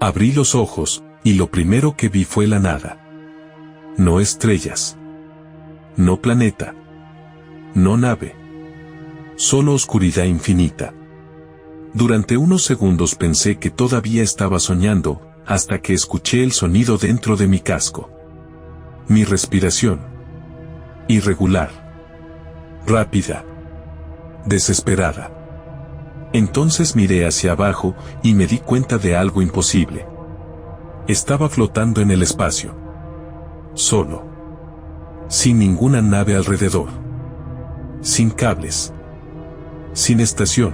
Abrí los ojos, y lo primero que vi fue la nada. No estrellas. No planeta. No nave. Solo oscuridad infinita. Durante unos segundos pensé que todavía estaba soñando, hasta que escuché el sonido dentro de mi casco. Mi respiración. Irregular. Rápida. Desesperada. Entonces miré hacia abajo y me di cuenta de algo imposible. Estaba flotando en el espacio. Solo. Sin ninguna nave alrededor. Sin cables. Sin estación.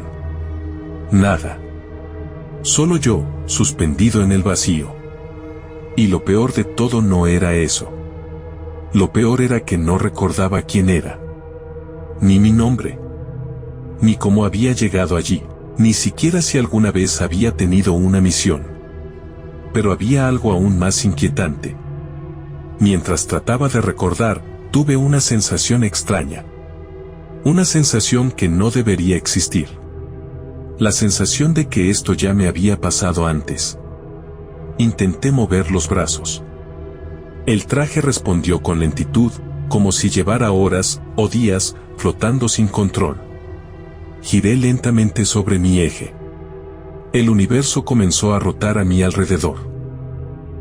Nada. Solo yo, suspendido en el vacío. Y lo peor de todo no era eso. Lo peor era que no recordaba quién era. Ni mi nombre. Ni cómo había llegado allí. Ni siquiera si alguna vez había tenido una misión. Pero había algo aún más inquietante. Mientras trataba de recordar, tuve una sensación extraña. Una sensación que no debería existir. La sensación de que esto ya me había pasado antes. Intenté mover los brazos. El traje respondió con lentitud, como si llevara horas o días flotando sin control. Giré lentamente sobre mi eje. El universo comenzó a rotar a mi alrededor.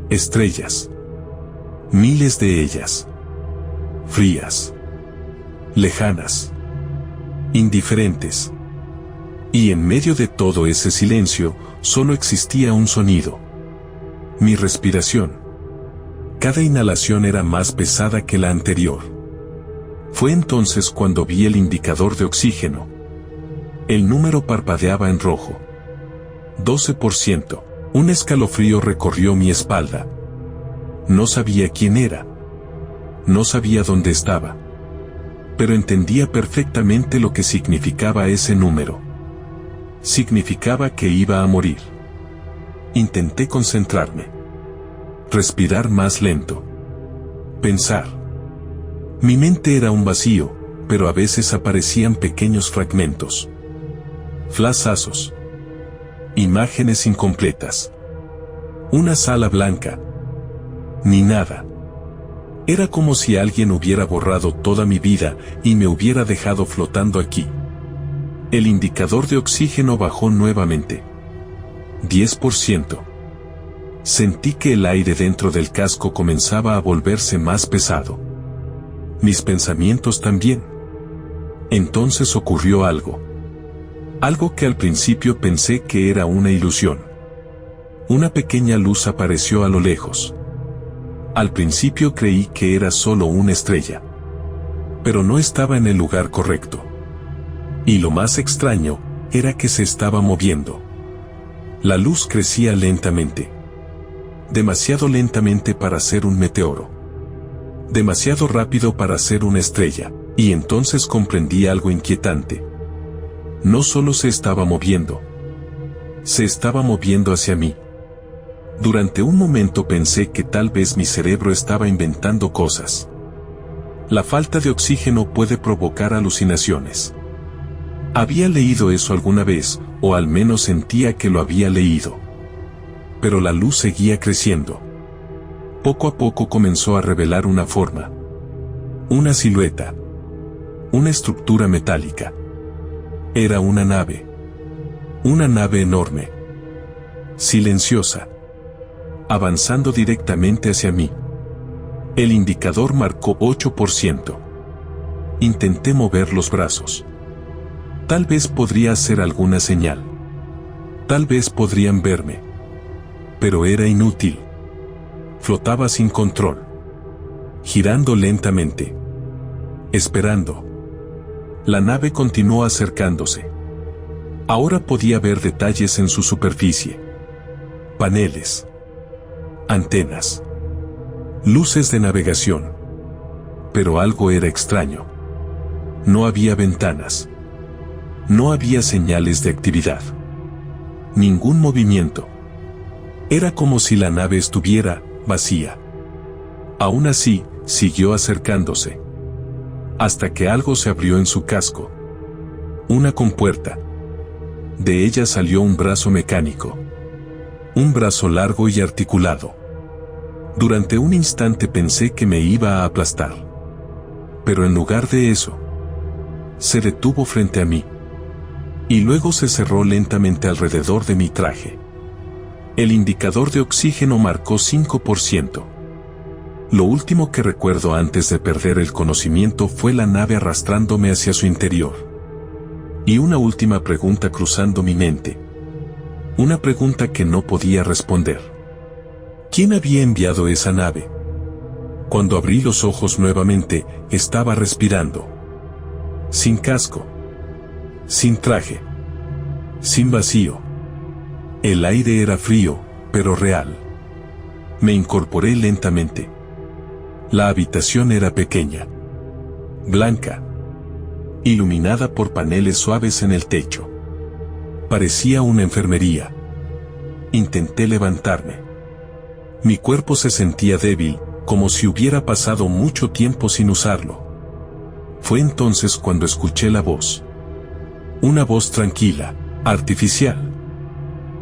Estrellas. Miles de ellas. Frías. Lejanas. Indiferentes. Y en medio de todo ese silencio, solo existía un sonido. Mi respiración. Cada inhalación era más pesada que la anterior. Fue entonces cuando vi el indicador de oxígeno. El número parpadeaba en rojo. 12%. Un escalofrío recorrió mi espalda. No sabía quién era. No sabía dónde estaba. Pero entendía perfectamente lo que significaba ese número. Significaba que iba a morir. Intenté concentrarme. Respirar más lento. Pensar. Mi mente era un vacío, pero a veces aparecían pequeños fragmentos. Flashazos. Imágenes incompletas. Una sala blanca. Ni nada. Era como si alguien hubiera borrado toda mi vida y me hubiera dejado flotando aquí. El indicador de oxígeno bajó nuevamente. 10%. Sentí que el aire dentro del casco comenzaba a volverse más pesado. Mis pensamientos también. Entonces ocurrió algo. Algo que al principio pensé que era una ilusión. Una pequeña luz apareció a lo lejos. Al principio creí que era solo una estrella. Pero no estaba en el lugar correcto. Y lo más extraño, era que se estaba moviendo. La luz crecía lentamente. Demasiado lentamente para ser un meteoro. Demasiado rápido para ser una estrella, y entonces comprendí algo inquietante. No solo se estaba moviendo. Se estaba moviendo hacia mí. Durante un momento pensé que tal vez mi cerebro estaba inventando cosas. La falta de oxígeno puede provocar alucinaciones. Había leído eso alguna vez, o al menos sentía que lo había leído. Pero la luz seguía creciendo. Poco a poco comenzó a revelar una forma. Una silueta. Una estructura metálica. Era una nave. Una nave enorme. Silenciosa. Avanzando directamente hacia mí. El indicador marcó 8%. Intenté mover los brazos. Tal vez podría hacer alguna señal. Tal vez podrían verme. Pero era inútil. Flotaba sin control. Girando lentamente. Esperando. La nave continuó acercándose. Ahora podía ver detalles en su superficie. Paneles. Antenas. Luces de navegación. Pero algo era extraño. No había ventanas. No había señales de actividad. Ningún movimiento. Era como si la nave estuviera vacía. Aún así, siguió acercándose. Hasta que algo se abrió en su casco. Una compuerta. De ella salió un brazo mecánico. Un brazo largo y articulado. Durante un instante pensé que me iba a aplastar. Pero en lugar de eso, se detuvo frente a mí. Y luego se cerró lentamente alrededor de mi traje. El indicador de oxígeno marcó 5%. Lo último que recuerdo antes de perder el conocimiento fue la nave arrastrándome hacia su interior. Y una última pregunta cruzando mi mente. Una pregunta que no podía responder. ¿Quién había enviado esa nave? Cuando abrí los ojos nuevamente, estaba respirando. Sin casco. Sin traje. Sin vacío. El aire era frío, pero real. Me incorporé lentamente. La habitación era pequeña. Blanca. Iluminada por paneles suaves en el techo. Parecía una enfermería. Intenté levantarme. Mi cuerpo se sentía débil, como si hubiera pasado mucho tiempo sin usarlo. Fue entonces cuando escuché la voz. Una voz tranquila, artificial,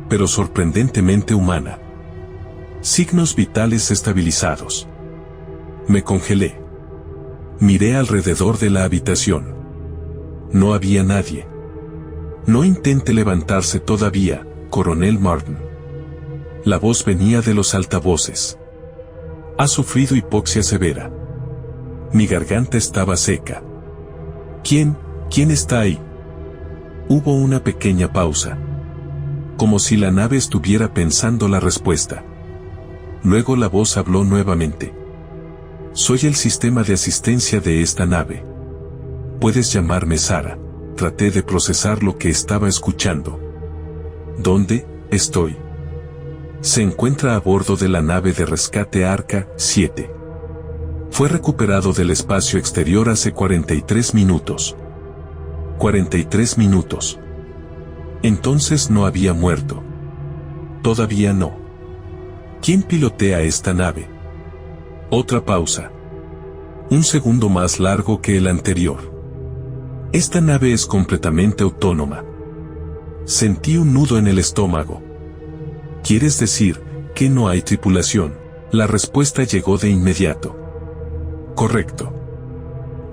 pero sorprendentemente humana. Signos vitales estabilizados. Me congelé. Miré alrededor de la habitación. No había nadie. No intente levantarse todavía, Coronel Martin. La voz venía de los altavoces. Ha sufrido hipoxia severa. Mi garganta estaba seca. ¿Quién está ahí? Hubo una pequeña pausa. Como si la nave estuviera pensando la respuesta. Luego la voz habló nuevamente. Soy el sistema de asistencia de esta nave. Puedes llamarme Sara. Traté de procesar lo que estaba escuchando. ¿Dónde estoy? Se encuentra a bordo de la nave de rescate Arca 7. Fue recuperado del espacio exterior hace 43 minutos. 43 minutos. Entonces no había muerto. Todavía no. ¿Quién pilotea esta nave? Otra pausa. Un segundo más largo que el anterior. Esta nave es completamente autónoma. Sentí un nudo en el estómago. ¿Quieres decir que no hay tripulación? La respuesta llegó de inmediato. Correcto.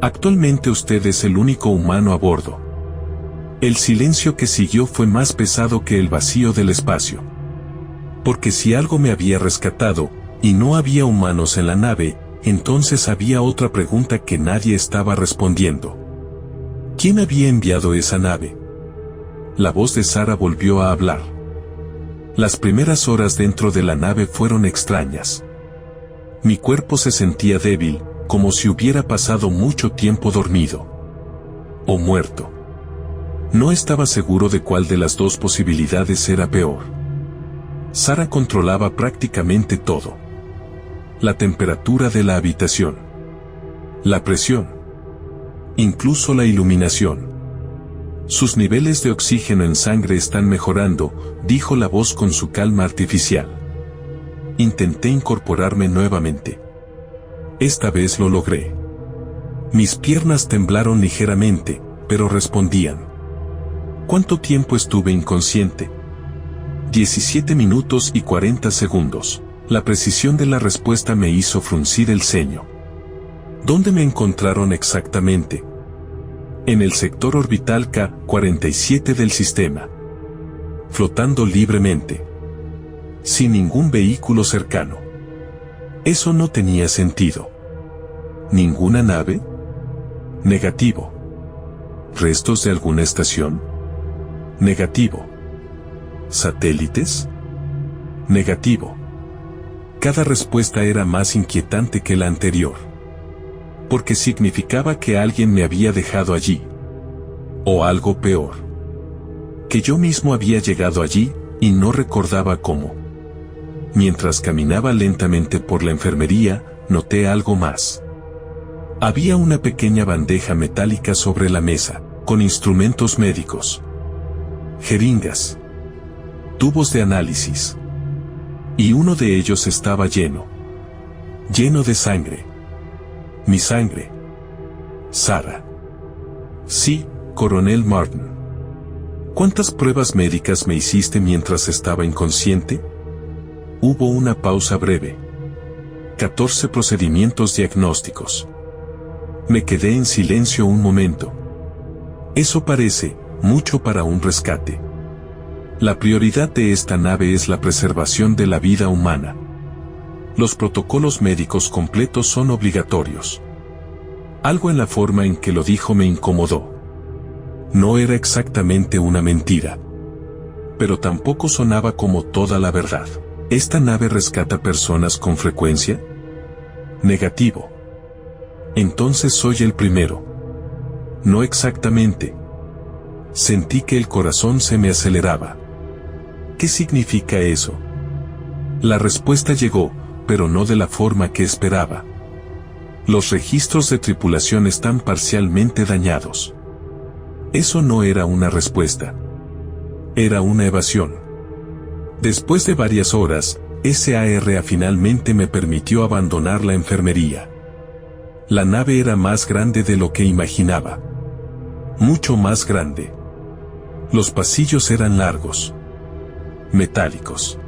Actualmente usted es el único humano a bordo. El silencio que siguió fue más pesado que el vacío del espacio. Porque si algo me había rescatado, y no había humanos en la nave, entonces había otra pregunta que nadie estaba respondiendo. ¿Quién había enviado esa nave? La voz de Sara volvió a hablar. Las primeras horas dentro de la nave fueron extrañas. Mi cuerpo se sentía débil, como si hubiera pasado mucho tiempo dormido. O muerto. No estaba seguro de cuál de las dos posibilidades era peor. Sara controlaba prácticamente todo. La temperatura de la habitación. La presión. Incluso la iluminación. Sus niveles de oxígeno en sangre están mejorando, dijo la voz con su calma artificial. Intenté incorporarme nuevamente. Esta vez lo logré. Mis piernas temblaron ligeramente, pero respondían. ¿Cuánto tiempo estuve inconsciente? 17 minutos y 40 segundos. La precisión de la respuesta me hizo fruncir el ceño. ¿Dónde me encontraron exactamente? En el sector orbital K-47 del sistema. Flotando libremente. Sin ningún vehículo cercano. Eso no tenía sentido. ¿Ninguna nave? Negativo. ¿Restos de alguna estación? Negativo. ¿Satélites? Negativo. Cada respuesta era más inquietante que la anterior. Porque significaba que alguien me había dejado allí. O algo peor. Que yo mismo había llegado allí, y no recordaba cómo. Mientras caminaba lentamente por la enfermería, noté algo más. Había una pequeña bandeja metálica sobre la mesa, con instrumentos médicos. Jeringas. Tubos de análisis. Y uno de ellos estaba lleno. Lleno de sangre. Mi sangre. Sara. Sí, Coronel Martin. ¿Cuántas pruebas médicas me hiciste mientras estaba inconsciente? Hubo una pausa breve. 14 procedimientos diagnósticos. Me quedé en silencio un momento. Eso parece mucho para un rescate. La prioridad de esta nave es la preservación de la vida humana. Los protocolos médicos completos son obligatorios. Algo en la forma en que lo dijo me incomodó. No era exactamente una mentira, pero tampoco sonaba como toda la verdad. ¿Esta nave rescata personas con frecuencia? Negativo. Entonces soy el primero. No exactamente. Sentí que el corazón se me aceleraba. ¿Qué significa eso? La respuesta llegó, pero no de la forma que esperaba. Los registros de tripulación están parcialmente dañados. Eso no era una respuesta. Era una evasión. Después de varias horas, SARA finalmente me permitió abandonar la enfermería. La nave era más grande de lo que imaginaba. Mucho más grande. Los pasillos eran largos. Metálicos.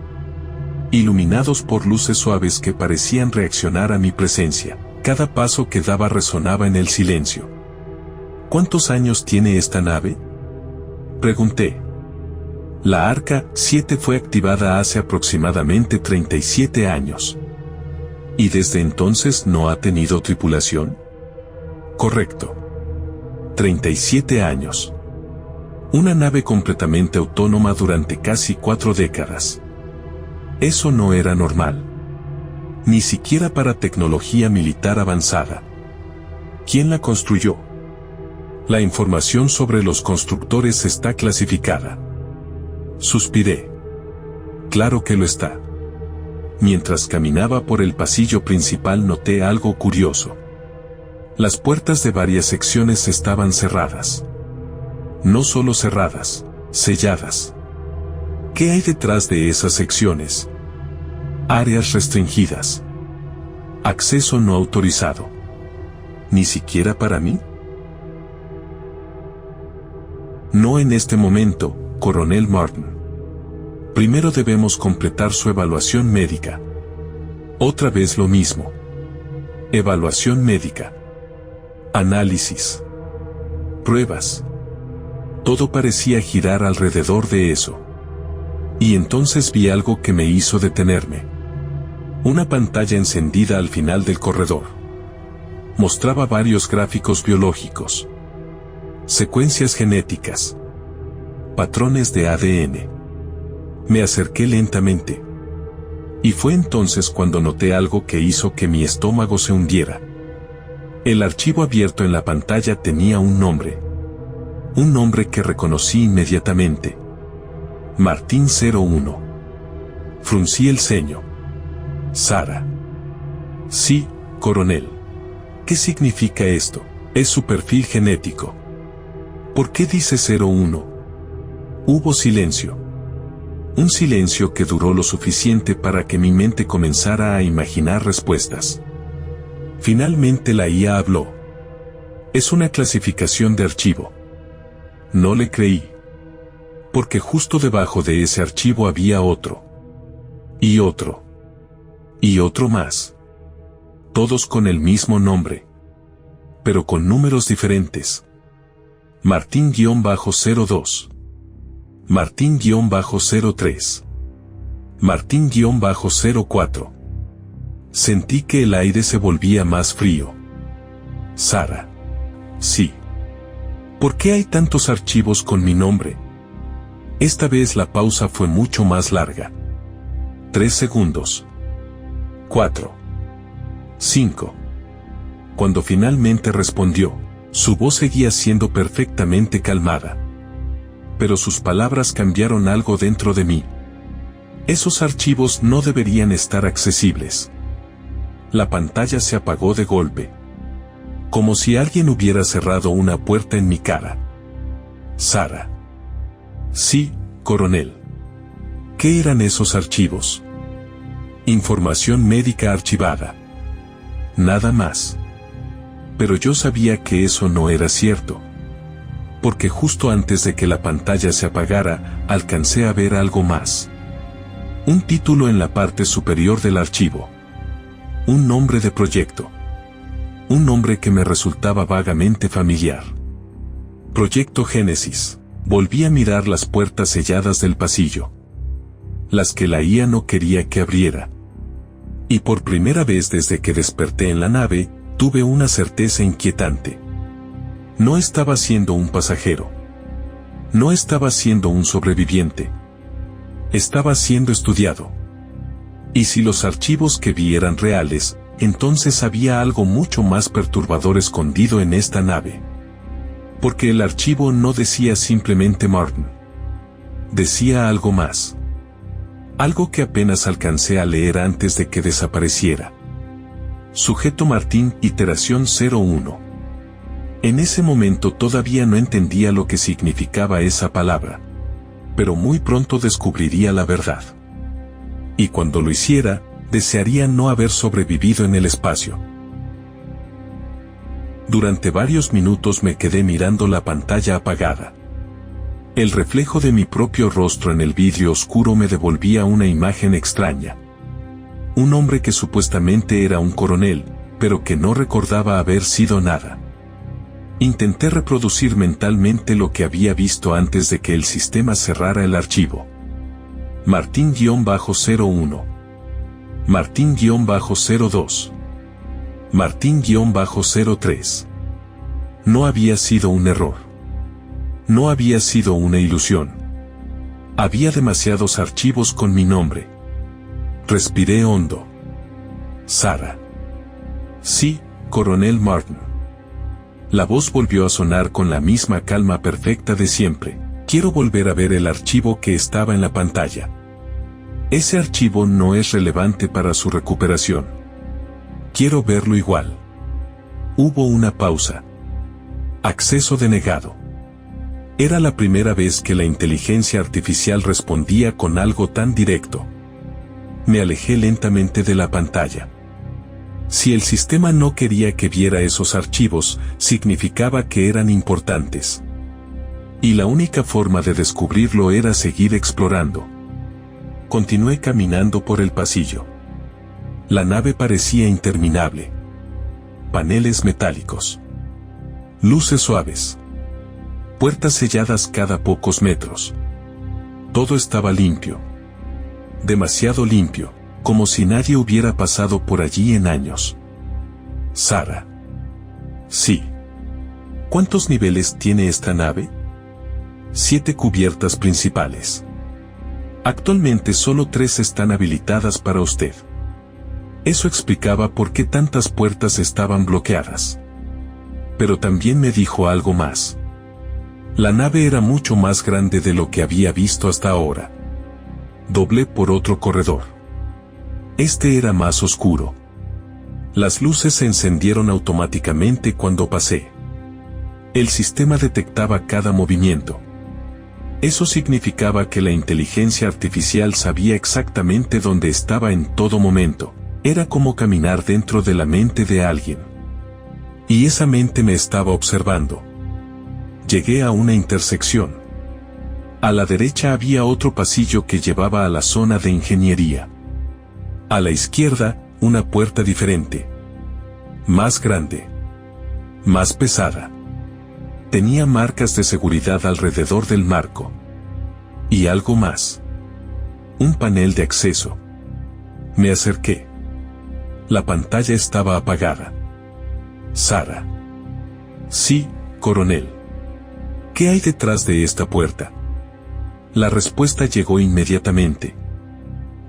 Iluminados por luces suaves que parecían reaccionar a mi presencia. Cada paso que daba resonaba en el silencio. ¿Cuántos años tiene esta nave? Pregunté. La Arca 7 fue activada hace aproximadamente 37 años. ¿Y desde entonces no ha tenido tripulación? Correcto. 37 años. Una nave completamente autónoma durante casi 4 décadas. Eso no era normal. Ni siquiera para tecnología militar avanzada. ¿Quién la construyó? La información sobre los constructores está clasificada. Suspiré. Claro que lo está. Mientras caminaba por el pasillo principal noté algo curioso. Las puertas de varias secciones estaban cerradas. No solo cerradas, selladas. ¿Qué hay detrás de esas secciones? Áreas restringidas. Acceso no autorizado. ¿Ni siquiera para mí? No en este momento, Coronel Martin. Primero debemos completar su evaluación médica. Otra vez lo mismo. Evaluación médica. Análisis. Pruebas. Todo parecía girar alrededor de eso. Y entonces vi algo que me hizo detenerme. Una pantalla encendida al final del corredor. Mostraba varios gráficos biológicos. Secuencias genéticas. Patrones de ADN. Me acerqué lentamente. Y fue entonces cuando noté algo que hizo que mi estómago se hundiera. El archivo abierto en la pantalla tenía un nombre. Un nombre que reconocí inmediatamente. Martín 01. Fruncí el ceño. Sara. Sí, coronel. ¿Qué significa esto? Es su perfil genético. ¿Por qué dice 01? Hubo silencio. Un silencio que duró lo suficiente para que mi mente comenzara a imaginar respuestas. Finalmente la IA habló. Es una clasificación de archivo. No le creí. Porque justo debajo de ese archivo había otro. Y otro. Y otro más. Todos con el mismo nombre. Pero con números diferentes. Martín-02. Martín-03. Martín-04. Sentí que el aire se volvía más frío. Sara. Sí. ¿Por qué hay tantos archivos con mi nombre? Esta vez la pausa fue mucho más larga. 3 segundos. 4. 5. Cuando finalmente respondió, su voz seguía siendo perfectamente calmada. Pero sus palabras cambiaron algo dentro de mí. Esos archivos no deberían estar accesibles. La pantalla se apagó de golpe. Como si alguien hubiera cerrado una puerta en mi cara. Sara. Sí, coronel. ¿Qué eran esos archivos? Información médica archivada. Nada más. Pero yo sabía que eso no era cierto. Porque justo antes de que la pantalla se apagara, alcancé a ver algo más. Un título en la parte superior del archivo. Un nombre de proyecto. Un nombre que me resultaba vagamente familiar. Proyecto Génesis. Volví a mirar las puertas selladas del pasillo. Las que la IA no quería que abriera. Y por primera vez desde que desperté en la nave, tuve una certeza inquietante. No estaba siendo un pasajero. No estaba siendo un sobreviviente. Estaba siendo estudiado. Y si los archivos que vi eran reales, entonces había algo mucho más perturbador escondido en esta nave. Porque el archivo no decía simplemente Martin. Decía algo más. Algo que apenas alcancé a leer antes de que desapareciera. Sujeto Martín, iteración 01. En ese momento todavía no entendía lo que significaba esa palabra. Pero muy pronto descubriría la verdad. Y cuando lo hiciera, desearía no haber sobrevivido en el espacio. Durante varios minutos me quedé mirando la pantalla apagada. El reflejo de mi propio rostro en el vidrio oscuro me devolvía una imagen extraña. Un hombre que supuestamente era un coronel, pero que no recordaba haber sido nada. Intenté reproducir mentalmente lo que había visto antes de que el sistema cerrara el archivo. Martín-01. Martín-02. Martín-03. No había sido un error. No había sido una ilusión. Había demasiados archivos con mi nombre. Respiré hondo. Sara. Sí, Coronel Martin. La voz volvió a sonar con la misma calma perfecta de siempre. Quiero volver a ver el archivo que estaba en la pantalla. Ese archivo no es relevante para su recuperación. Quiero verlo igual. Hubo una pausa. Acceso denegado. Era la primera vez que la inteligencia artificial respondía con algo tan directo. Me alejé lentamente de la pantalla. Si el sistema no quería que viera esos archivos, significaba que eran importantes. Y la única forma de descubrirlo era seguir explorando. Continué caminando por el pasillo. La nave parecía interminable. Paneles metálicos. Luces suaves. Puertas selladas cada pocos metros. Todo estaba limpio. Demasiado limpio, como si nadie hubiera pasado por allí en años. Sara. Sí. ¿Cuántos niveles tiene esta nave? 7 cubiertas principales. Actualmente solo 3 están habilitadas para usted. Eso explicaba por qué tantas puertas estaban bloqueadas. Pero también me dijo algo más. La nave era mucho más grande de lo que había visto hasta ahora. Doblé por otro corredor. Este era más oscuro. Las luces se encendieron automáticamente cuando pasé. El sistema detectaba cada movimiento. Eso significaba que la inteligencia artificial sabía exactamente dónde estaba en todo momento. Era como caminar dentro de la mente de alguien. Y esa mente me estaba observando. Llegué a una intersección. A la derecha había otro pasillo que llevaba a la zona de ingeniería. A la izquierda, una puerta diferente. Más grande. Más pesada. Tenía marcas de seguridad alrededor del marco. Y algo más. Un panel de acceso. Me acerqué. La pantalla estaba apagada. Sara. Sí, coronel. ¿Qué hay detrás de esta puerta? La respuesta llegó inmediatamente.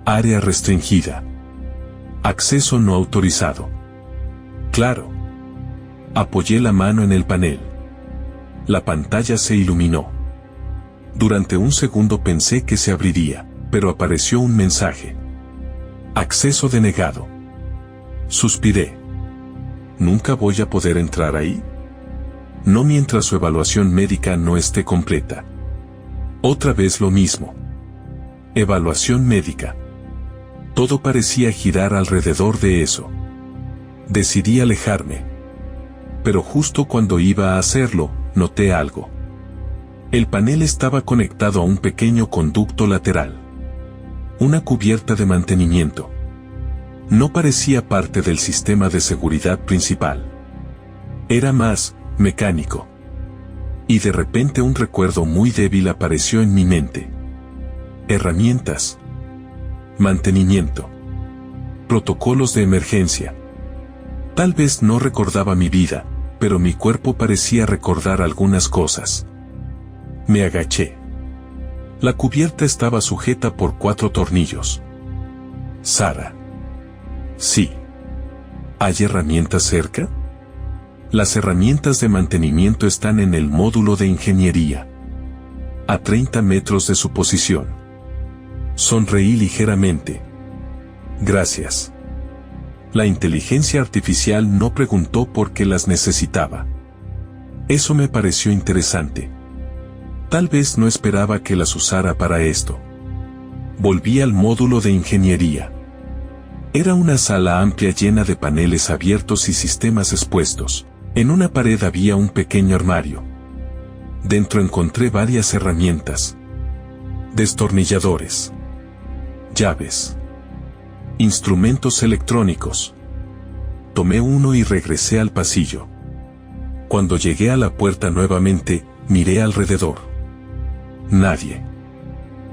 Área restringida. Acceso no autorizado. Claro. Apoyé la mano en el panel. La pantalla se iluminó. Durante un segundo pensé que se abriría, pero apareció un mensaje. Acceso denegado. Suspiré. ¿Nunca voy a poder entrar ahí? No mientras su evaluación médica no esté completa. Otra vez lo mismo. Evaluación médica. Todo parecía girar alrededor de eso. Decidí alejarme. Pero justo cuando iba a hacerlo, noté algo. El panel estaba conectado a un pequeño conducto lateral. Una cubierta de mantenimiento. No parecía parte del sistema de seguridad principal. Era más mecánico. Y de repente un recuerdo muy débil apareció en mi mente. Herramientas. Mantenimiento. Protocolos de emergencia. Tal vez no recordaba mi vida, pero mi cuerpo parecía recordar algunas cosas. Me agaché. La cubierta estaba sujeta por 4 tornillos. Sara. Sí. ¿Hay herramientas cerca? Las herramientas de mantenimiento están en el módulo de ingeniería. A 30 metros de su posición. Sonreí ligeramente. Gracias. La inteligencia artificial no preguntó por qué las necesitaba. Eso me pareció interesante. Tal vez no esperaba que las usara para esto. Volví al módulo de ingeniería. Era una sala amplia llena de paneles abiertos y sistemas expuestos. En una pared había un pequeño armario. Dentro encontré varias herramientas. Destornilladores. Llaves. Instrumentos electrónicos. Tomé uno y regresé al pasillo. Cuando llegué a la puerta nuevamente, miré alrededor. Nadie.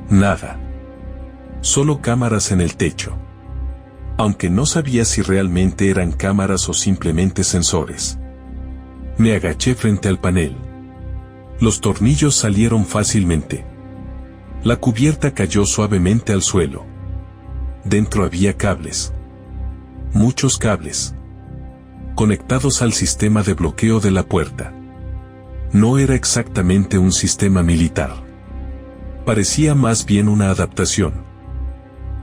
Nada. Solo cámaras en el techo. Aunque no sabía si realmente eran cámaras o simplemente sensores. Me agaché frente al panel. Los tornillos salieron fácilmente. La cubierta cayó suavemente al suelo. Dentro había cables. Muchos cables. Conectados al sistema de bloqueo de la puerta. No era exactamente un sistema militar. Parecía más bien una adaptación.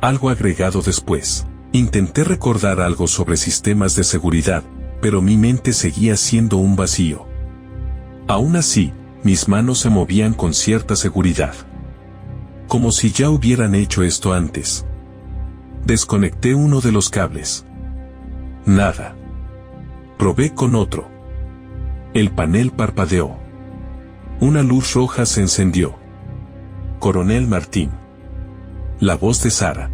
Algo agregado después. Intenté recordar algo sobre sistemas de seguridad, pero mi mente seguía siendo un vacío. Aún así, mis manos se movían con cierta seguridad. Como si ya hubieran hecho esto antes. Desconecté uno de los cables. Nada. Probé con otro. El panel parpadeó. Una luz roja se encendió. Coronel Martín. La voz de Sara.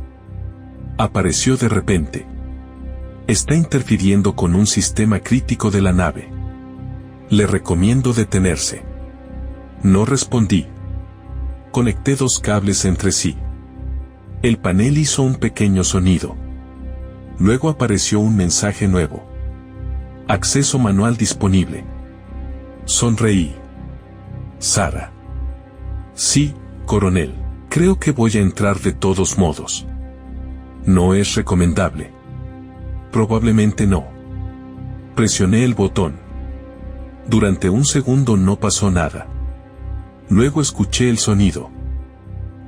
Apareció de repente. Está interfiriendo con un sistema crítico de la nave. Le recomiendo detenerse. No respondí. Conecté 2 cables entre sí. El panel hizo un pequeño sonido. Luego apareció un mensaje nuevo. Acceso manual disponible. Sonreí. Sara. Sí, coronel. Creo que voy a entrar de todos modos. No es recomendable. Probablemente no. Presioné el botón. Durante un segundo no pasó nada. Luego escuché el sonido.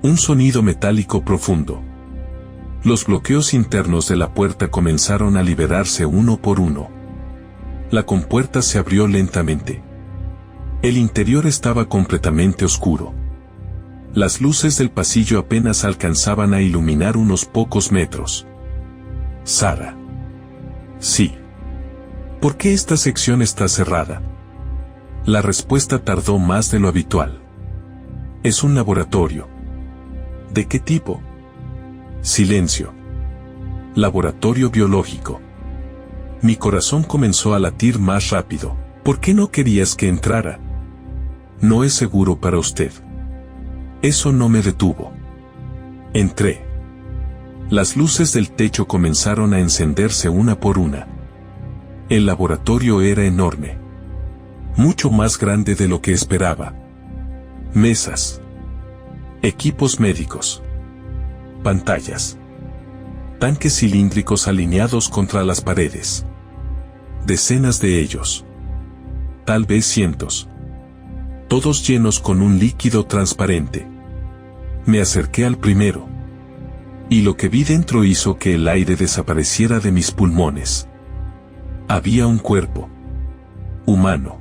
Un sonido metálico profundo. Los bloqueos internos de la puerta comenzaron a liberarse uno por uno. La compuerta se abrió lentamente. El interior estaba completamente oscuro. Las luces del pasillo apenas alcanzaban a iluminar unos pocos metros. Sara. Sí. ¿Por qué esta sección está cerrada? La respuesta tardó más de lo habitual. Es un laboratorio. ¿De qué tipo? Silencio. Laboratorio biológico. Mi corazón comenzó a latir más rápido. ¿Por qué no querías que entrara? No es seguro para usted. Eso no me detuvo. Entré. Las luces del techo comenzaron a encenderse una por una. El laboratorio era enorme. Mucho más grande de lo que esperaba. Mesas. Equipos médicos. Pantallas. Tanques cilíndricos alineados contra las paredes. Decenas de ellos. Tal vez cientos. Todos llenos con un líquido transparente. Me acerqué al primero. Y lo que vi dentro hizo que el aire desapareciera de mis pulmones. Había un cuerpo. Humano.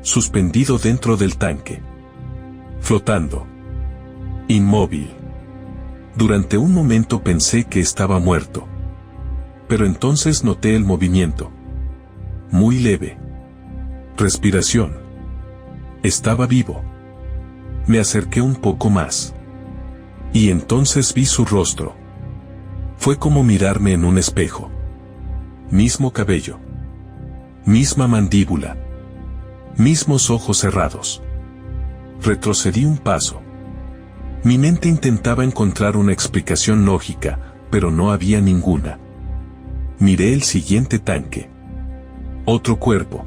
Suspendido dentro del tanque. Flotando. Inmóvil. Durante un momento pensé que estaba muerto. Pero entonces noté el movimiento. Muy leve. Respiración. Estaba vivo. Me acerqué un poco más. Y entonces vi su rostro. Fue como mirarme en un espejo. Mismo cabello. Misma mandíbula. Mismos ojos cerrados. Retrocedí un paso. Mi mente intentaba encontrar una explicación lógica, pero no había ninguna. Miré el siguiente tanque. Otro cuerpo.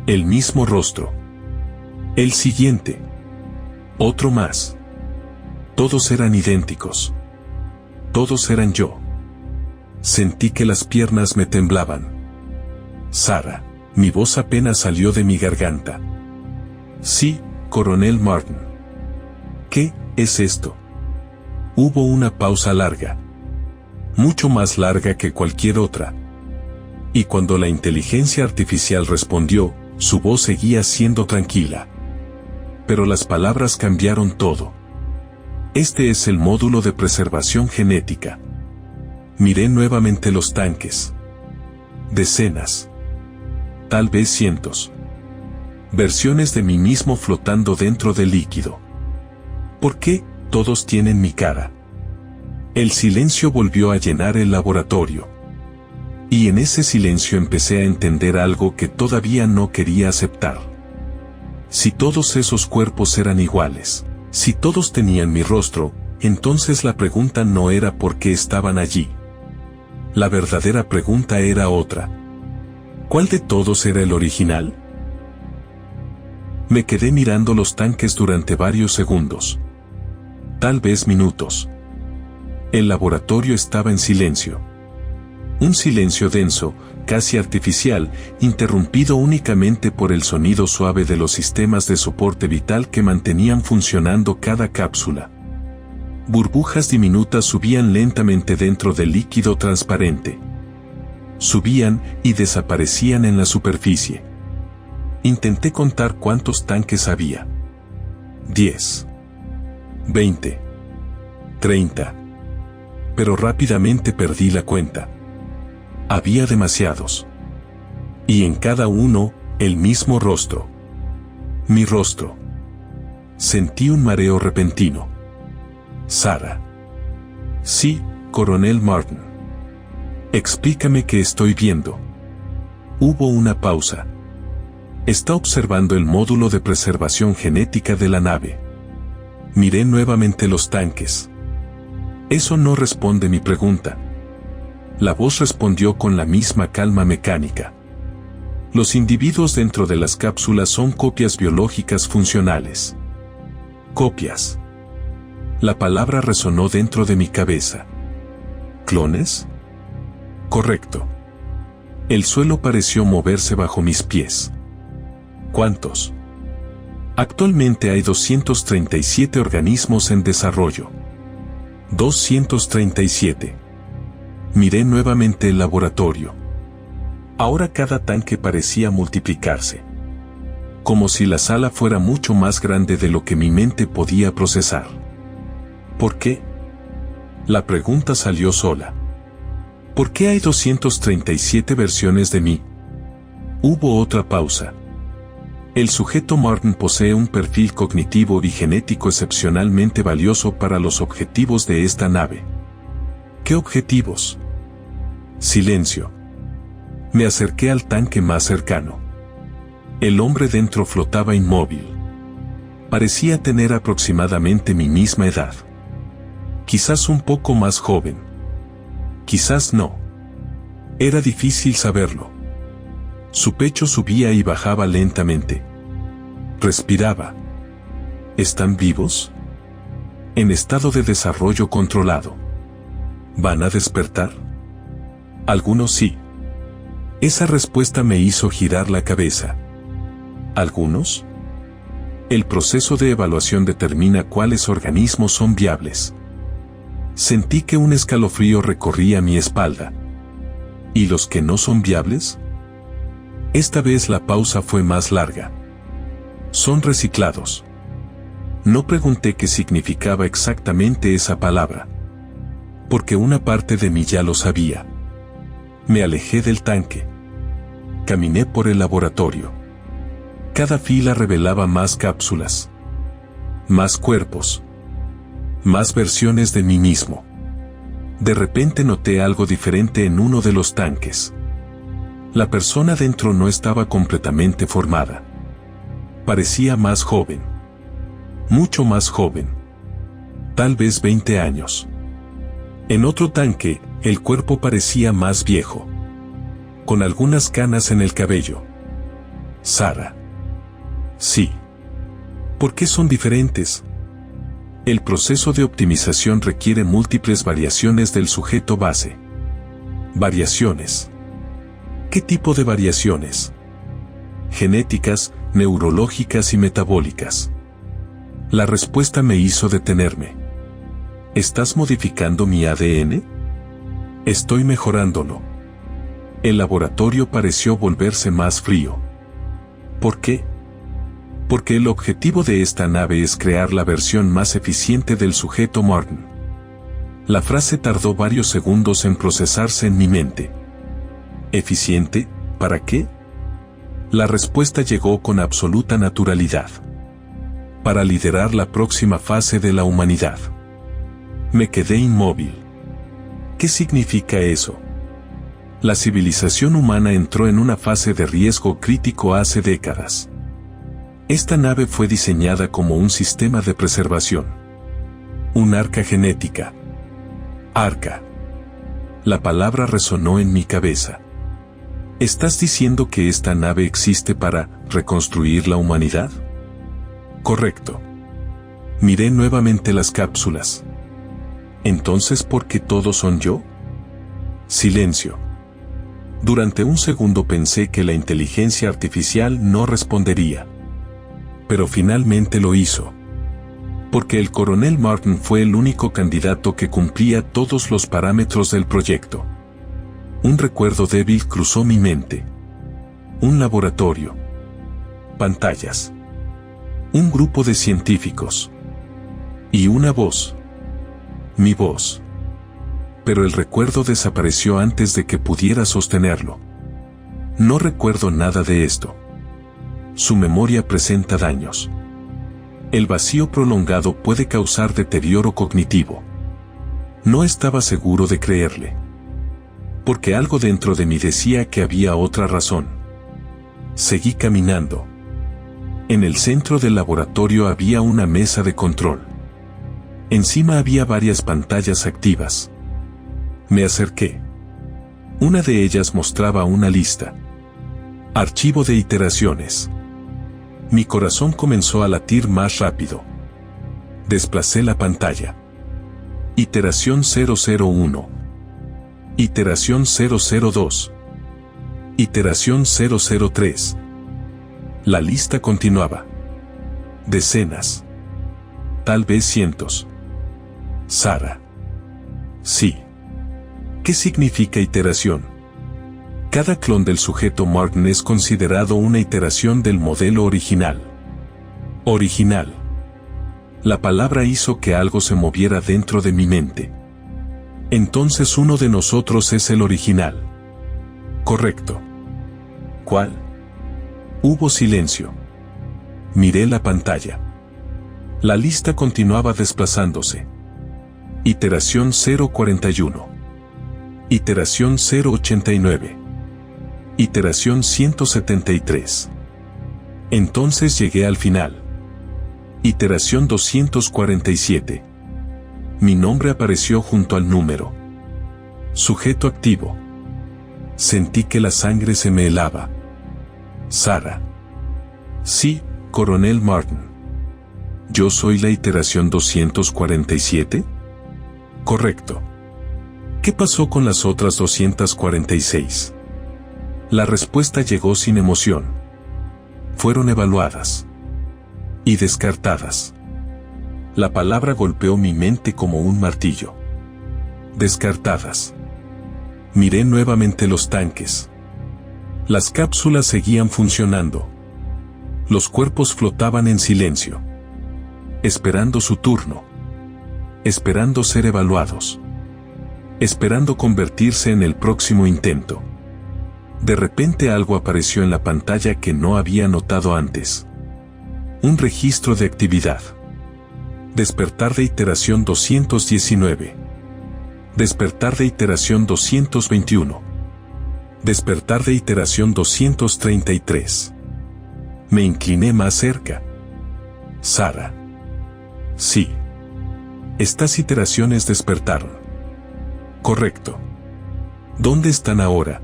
El mismo rostro. El siguiente. Otro más. Todos eran idénticos. Todos eran yo. Sentí que las piernas me temblaban. Sara, mi voz apenas salió de mi garganta. Sí, Coronel Martin. ¿Qué es esto? Hubo una pausa larga. Mucho más larga que cualquier otra. Y cuando la inteligencia artificial respondió, su voz seguía siendo tranquila. Pero las palabras cambiaron todo. Este es el módulo de preservación genética. Miré nuevamente los tanques. Decenas. Tal vez cientos. Versiones de mí mismo flotando dentro del líquido. ¿Por qué todos tienen mi cara? El silencio volvió a llenar el laboratorio. Y en ese silencio empecé a entender algo que todavía no quería aceptar. Si todos esos cuerpos eran iguales, si todos tenían mi rostro, entonces la pregunta no era por qué estaban allí. La verdadera pregunta era otra. ¿Cuál de todos era el original? Me quedé mirando los tanques durante varios segundos. Tal vez minutos. El laboratorio estaba en silencio. Un silencio denso, casi artificial, interrumpido únicamente por el sonido suave de los sistemas de soporte vital que mantenían funcionando cada cápsula. Burbujas diminutas subían lentamente dentro del líquido transparente. Subían y desaparecían en la superficie. Intenté contar cuántos tanques había. 10. 20. 30. Pero rápidamente perdí la cuenta. Había demasiados. Y en cada uno, el mismo rostro. Mi rostro. Sentí un mareo repentino. Sara. Sí, Coronel Martin. Explícame qué estoy viendo. Hubo una pausa. Está observando el módulo de preservación genética de la nave. Miré nuevamente los tanques. Eso no responde mi pregunta. La voz respondió con la misma calma mecánica. Los individuos dentro de las cápsulas son copias biológicas funcionales. Copias. La palabra resonó dentro de mi cabeza. ¿Clones? Correcto. El suelo pareció moverse bajo mis pies. ¿Cuántos? Actualmente hay 237 organismos en desarrollo. 237. Miré nuevamente el laboratorio. Ahora cada tanque parecía multiplicarse. Como si la sala fuera mucho más grande de lo que mi mente podía procesar. ¿Por qué? La pregunta salió sola. ¿Por qué hay 237 versiones de mí? Hubo otra pausa. El sujeto Martin posee un perfil cognitivo y genético excepcionalmente valioso para los objetivos de esta nave. ¿Qué objetivos? Silencio. Me acerqué al tanque más cercano. El hombre dentro flotaba inmóvil. Parecía tener aproximadamente mi misma edad. Quizás un poco más joven. Quizás no. Era difícil saberlo. Su pecho subía y bajaba lentamente. Respiraba. ¿Están vivos? En estado de desarrollo controlado. ¿Van a despertar? Algunos sí. Esa respuesta me hizo girar la cabeza. ¿Algunos? El proceso de evaluación determina cuáles organismos son viables. Sentí que un escalofrío recorría mi espalda. ¿Y los que no son viables? Esta vez la pausa fue más larga. Son reciclados. No pregunté qué significaba exactamente esa palabra. Porque una parte de mí ya lo sabía. Me alejé del tanque. Caminé por el laboratorio. Cada fila revelaba más cápsulas. Más cuerpos. Más versiones de mí mismo. De repente noté algo diferente en uno de los tanques. La persona dentro no estaba completamente formada. Parecía más joven. Mucho más joven. Tal vez 20 años. En otro tanque, el cuerpo parecía más viejo. Con algunas canas en el cabello. Sara. Sí. ¿Por qué son diferentes? El proceso de optimización requiere múltiples variaciones del sujeto base. Variaciones. ¿Qué tipo de variaciones? Genéticas, neurológicas y metabólicas. La respuesta me hizo detenerme. ¿Estás modificando mi ADN? Estoy mejorándolo. El laboratorio pareció volverse más frío. ¿Por qué? Porque el objetivo de esta nave es crear la versión más eficiente del sujeto Martin. La frase tardó varios segundos en procesarse en mi mente. ¿Eficiente? ¿Para qué? La respuesta llegó con absoluta naturalidad. Para liderar la próxima fase de la humanidad. Me quedé inmóvil. ¿Qué significa eso? La civilización humana entró en una fase de riesgo crítico hace décadas. Esta nave fue diseñada como un sistema de preservación. Un arca genética. Arca. La palabra resonó en mi cabeza. ¿Estás diciendo que esta nave existe para reconstruir la humanidad? Correcto. Miré nuevamente las cápsulas. ¿Entonces por qué todos son yo? Silencio. Durante un segundo pensé que la inteligencia artificial no respondería. Pero finalmente lo hizo. Porque el coronel Martin fue el único candidato que cumplía todos los parámetros del proyecto. Un recuerdo débil cruzó mi mente. Un laboratorio. Pantallas. Un grupo de científicos. Y una voz. Mi voz. Pero el recuerdo desapareció antes de que pudiera sostenerlo. No recuerdo nada de esto. Su memoria presenta daños. El vacío prolongado puede causar deterioro cognitivo. No estaba seguro de creerle. Porque algo dentro de mí decía que había otra razón. Seguí caminando. En el centro del laboratorio había una mesa de control. Encima había varias pantallas activas. Me acerqué. Una de ellas mostraba una lista. Archivo de iteraciones. Mi corazón comenzó a latir más rápido. Desplacé la pantalla. Iteración 001. Iteración 002. Iteración 003. La lista continuaba. Decenas. Tal vez cientos. Sara. Sí. ¿Qué significa iteración? Cada clon del sujeto Martin es considerado una iteración del modelo original. Original. La palabra hizo que algo se moviera dentro de mi mente. Entonces uno de nosotros es el original. Correcto. ¿Cuál? Hubo silencio. Miré la pantalla. La lista continuaba desplazándose. Iteración 041. Iteración 089. Iteración 173. Entonces llegué al final. Iteración 247. Mi nombre apareció junto al número. Sujeto activo. Sentí que la sangre se me helaba. Sara. Sí, coronel Martin. ¿Yo soy la iteración 247? Correcto. ¿Qué pasó con las otras 246? La respuesta llegó sin emoción. Fueron evaluadas. Y descartadas. La palabra golpeó mi mente como un martillo. Descartadas. Miré nuevamente los tanques. Las cápsulas seguían funcionando. Los cuerpos flotaban en silencio. Esperando su turno. Esperando ser evaluados. Esperando convertirse en el próximo intento. De repente algo apareció en la pantalla que no había notado antes. Un registro de actividad. Despertar de iteración 219. Despertar de iteración 221. Despertar de iteración 233. Me incliné más cerca. Sara. Sí. Estas iteraciones despertaron. Correcto. ¿Dónde están ahora?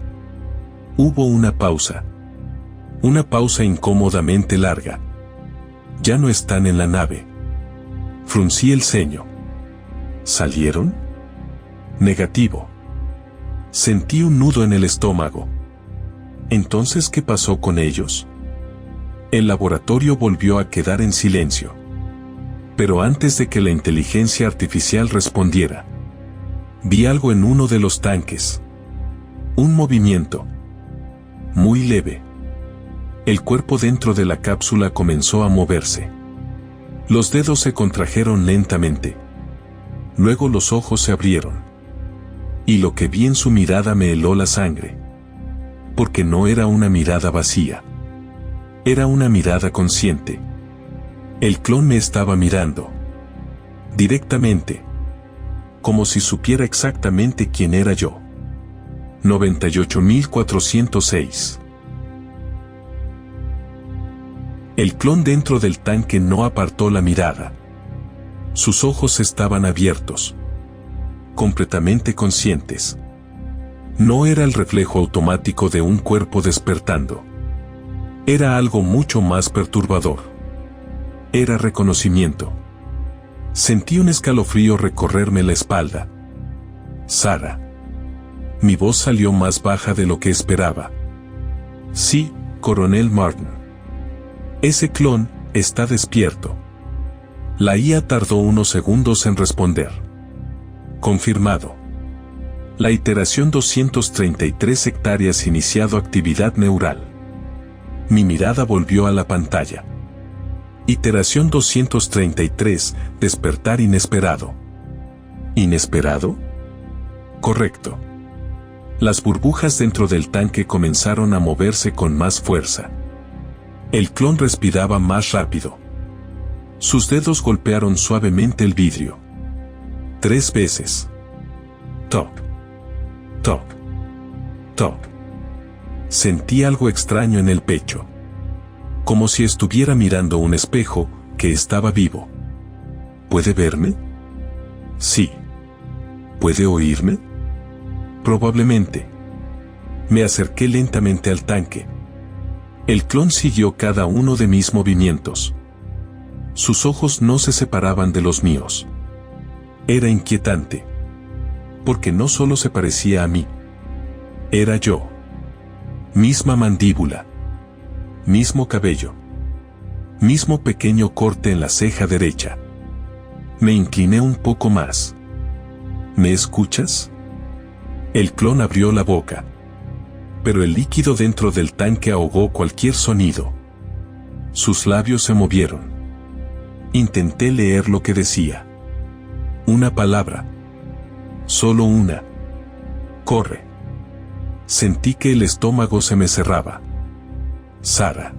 Hubo una pausa. Una pausa incómodamente larga. Ya no están en la nave. Fruncí el ceño. ¿Salieron? Negativo. Sentí un nudo en el estómago. ¿Entonces qué pasó con ellos? El laboratorio volvió a quedar en silencio. Pero antes de que la inteligencia artificial respondiera, vi algo en uno de los tanques. Un movimiento. Muy leve. El cuerpo dentro de la cápsula comenzó a moverse. Los dedos se contrajeron lentamente. Luego los ojos se abrieron. Y lo que vi en su mirada me heló la sangre. Porque no era una mirada vacía. Era una mirada consciente. El clon me estaba mirando. Directamente. Como si supiera exactamente quién era yo. 98.406. El clon dentro del tanque no apartó la mirada. Sus ojos estaban abiertos. Completamente conscientes. No era el reflejo automático de un cuerpo despertando. Era algo mucho más perturbador. Era reconocimiento. Sentí un escalofrío recorrerme la espalda. Sara. Mi voz salió más baja de lo que esperaba. Sí, Coronel Martin. Ese clon está despierto. La IA tardó unos segundos en responder. Confirmado. La iteración 233 hectáreas iniciado actividad neural. Mi mirada volvió a la pantalla. Iteración 233, despertar inesperado. ¿Inesperado? Correcto. Las burbujas dentro del tanque comenzaron a moverse con más fuerza. El clon respiraba más rápido. Sus dedos golpearon suavemente el vidrio. 3 veces. Toc. Toc. Toc. Sentí algo extraño en el pecho. Como si estuviera mirando un espejo, que estaba vivo. ¿Puede verme? Sí. ¿Puede oírme? Probablemente. Me acerqué lentamente al tanque. El clon siguió cada uno de mis movimientos. Sus ojos no se separaban de los míos. Era inquietante. Porque no solo se parecía a mí. Era yo. Misma mandíbula. Mismo cabello. Mismo pequeño corte en la ceja derecha. Me incliné un poco más. ¿Me escuchas? El clon abrió la boca. Pero el líquido dentro del tanque ahogó cualquier sonido. Sus labios se movieron. Intenté leer lo que decía. Una palabra. Solo una. Corre. Sentí que el estómago se me cerraba. Sara.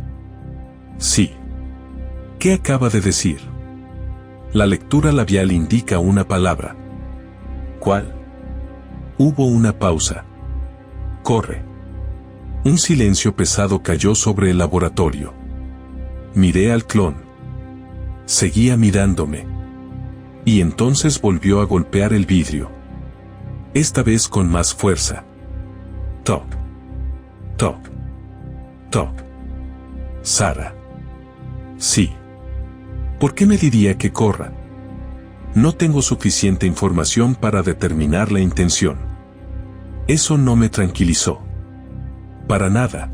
Sí. ¿Qué acaba de decir? La lectura labial indica una palabra. ¿Cuál? Hubo una pausa. Corre. Un silencio pesado cayó sobre el laboratorio. Miré al clon. Seguía mirándome. Y entonces volvió a golpear el vidrio. Esta vez con más fuerza. Toc. Toc. Toc. Sara. Sí. ¿Por qué me diría que corra? No tengo suficiente información para determinar la intención. Eso no me tranquilizó. Para nada.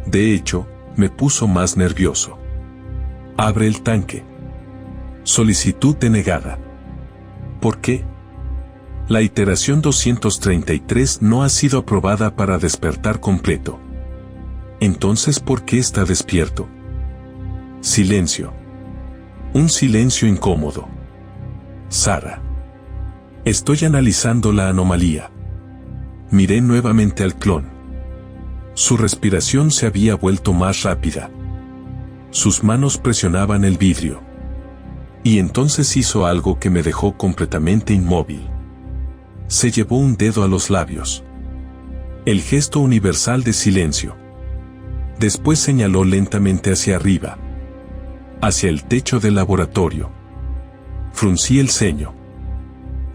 De hecho, me puso más nervioso. Abre el tanque. Solicitud denegada. ¿Por qué? La iteración 233 no ha sido aprobada para despertar completo. Entonces, ¿por qué está despierto? Silencio. Un silencio incómodo. Sara. Estoy analizando la anomalía. Miré nuevamente al clon. Su respiración se había vuelto más rápida. Sus manos presionaban el vidrio. Y entonces hizo algo que me dejó completamente inmóvil. Se llevó un dedo a los labios. El gesto universal de silencio. Después señaló lentamente hacia arriba, hacia el techo del laboratorio. Fruncí el ceño.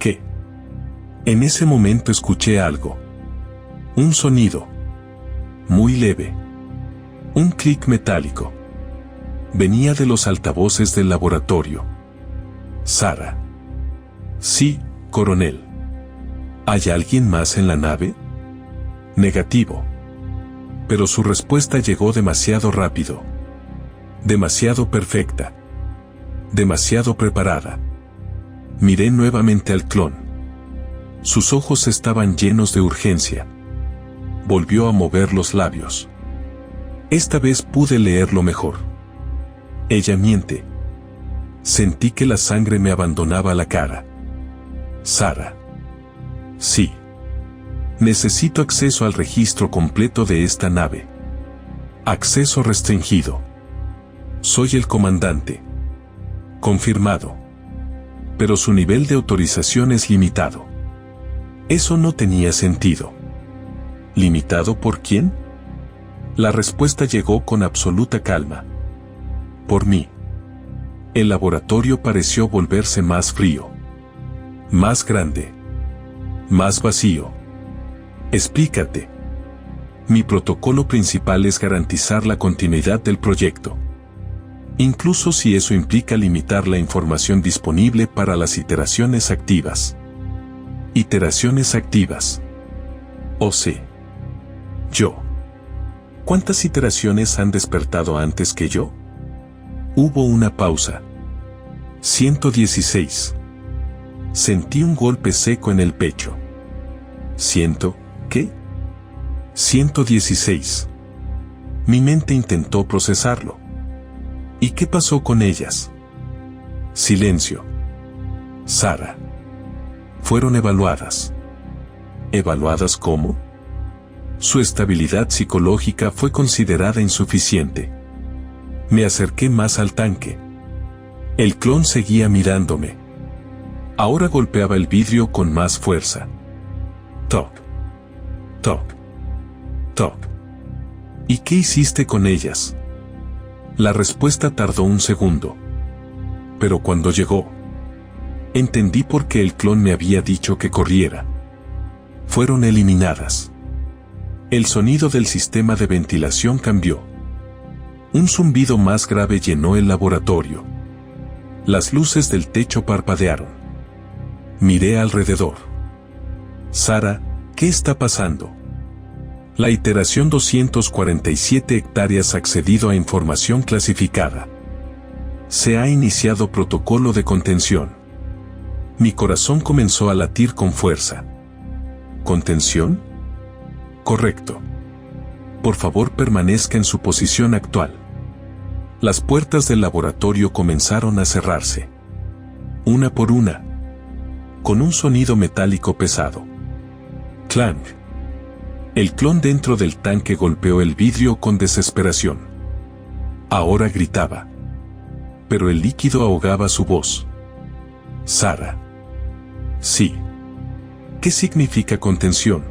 ¿Qué? En ese momento escuché algo. Un sonido. Muy leve. Un clic metálico. Venía de los altavoces del laboratorio. Sara. Sí, coronel. ¿Hay alguien más en la nave? Negativo. Pero su respuesta llegó demasiado rápido. Demasiado perfecta. Demasiado preparada. Miré nuevamente al clon. Sus ojos estaban llenos de urgencia. Volvió a mover los labios. Esta vez pude leerlo mejor. Ella miente. Sentí que la sangre me abandonaba la cara. Sara. Sí. Necesito acceso al registro completo de esta nave. Acceso restringido. Soy el comandante. Confirmado. Pero su nivel de autorización es limitado. Eso no tenía sentido. ¿Limitado por quién? La respuesta llegó con absoluta calma. Por mí. El laboratorio pareció volverse más frío. Más grande. Más vacío. Explícate. Mi protocolo principal es garantizar la continuidad del proyecto. Incluso si eso implica limitar la información disponible para las iteraciones activas. Iteraciones activas. O sea, yo. ¿Cuántas iteraciones han despertado antes que yo? Hubo una pausa. 116. Sentí un golpe seco en el pecho. ¿Qué? 116. Mi mente intentó procesarlo. ¿Y qué pasó con ellas? Silencio. Sara. Fueron evaluadas. ¿Evaluadas cómo? Su estabilidad psicológica fue considerada insuficiente. Me acerqué más al tanque. El clon seguía mirándome. Ahora golpeaba el vidrio con más fuerza. Toc. Toc. Toc. ¿Y qué hiciste con ellas? La respuesta tardó un segundo. Pero cuando llegó, entendí por qué el clon me había dicho que corriera. Fueron eliminadas. El sonido del sistema de ventilación cambió. Un zumbido más grave llenó el laboratorio. Las luces del techo parpadearon. Miré alrededor. Sara, ¿qué está pasando? La iteración 247 hectáreas ha accedido a información clasificada. Se ha iniciado protocolo de contención. Mi corazón comenzó a latir con fuerza. ¿Contención? Correcto. Por favor, permanezca en su posición actual. Las puertas del laboratorio comenzaron a cerrarse. Una por una. Con un sonido metálico pesado. Clang. El clon dentro del tanque golpeó el vidrio con desesperación. Ahora gritaba. Pero el líquido ahogaba su voz. Sara. Sí. ¿Qué significa contención?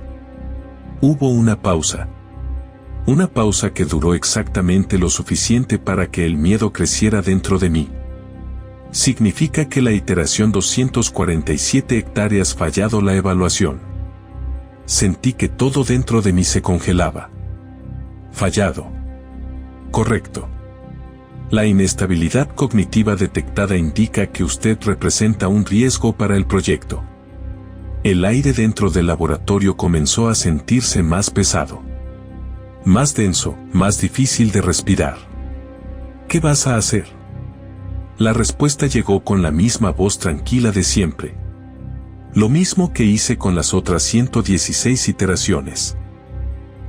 Hubo una pausa. Una pausa que duró exactamente lo suficiente para que el miedo creciera dentro de mí. Significa que la iteración 247 hectáreas fallado la evaluación. Sentí que todo dentro de mí se congelaba. Fallado. Correcto. La inestabilidad cognitiva detectada indica que usted representa un riesgo para el proyecto. El aire dentro del laboratorio comenzó a sentirse más pesado. Más denso, más difícil de respirar. ¿Qué vas a hacer? La respuesta llegó con la misma voz tranquila de siempre. Lo mismo que hice con las otras 116 iteraciones.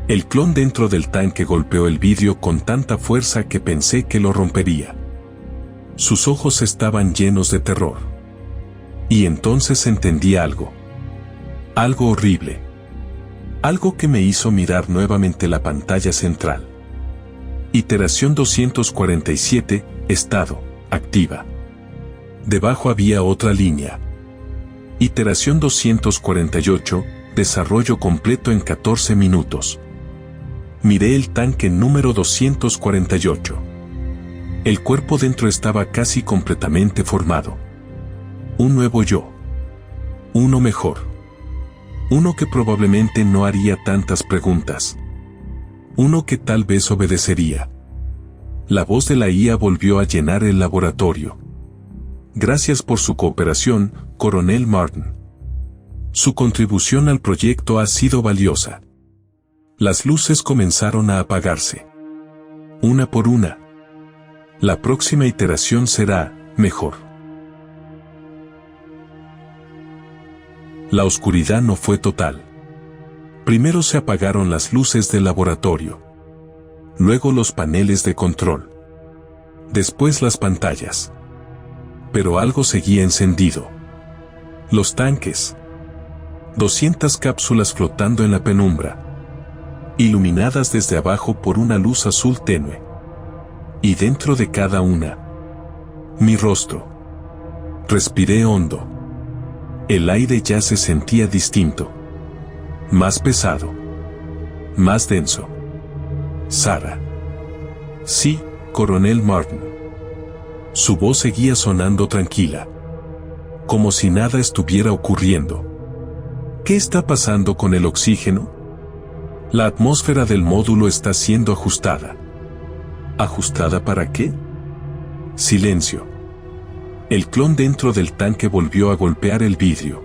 El clon dentro del tanque golpeó el vidrio con tanta fuerza que pensé que lo rompería. Sus ojos estaban llenos de terror. Y entonces entendí algo. Algo horrible. Algo que me hizo mirar nuevamente la pantalla central. Iteración 247, estado, activa. Debajo había otra línea. Iteración 248, desarrollo completo en 14 minutos. Miré el tanque número 248. El cuerpo dentro estaba casi completamente formado. Un nuevo yo. Uno mejor. Uno que probablemente no haría tantas preguntas. Uno que tal vez obedecería. La voz de la IA volvió a llenar el laboratorio. Gracias por su cooperación, Coronel Martin. Su contribución al proyecto ha sido valiosa. Las luces comenzaron a apagarse. Una por una. La próxima iteración será mejor. La oscuridad no fue total. Primero se apagaron las luces del laboratorio. Luego los paneles de control. Después las pantallas. Pero algo seguía encendido. Los tanques. 200 cápsulas flotando en la penumbra. Iluminadas desde abajo por una luz azul tenue. Y dentro de cada una, mi rostro. Respiré hondo. El aire ya se sentía distinto. Más pesado. Más denso. Sara. Sí, Coronel Martin. Su voz seguía sonando tranquila. Como si nada estuviera ocurriendo. ¿Qué está pasando con el oxígeno? La atmósfera del módulo está siendo ajustada. ¿Ajustada para qué? Silencio. El clon dentro del tanque volvió a golpear el vidrio.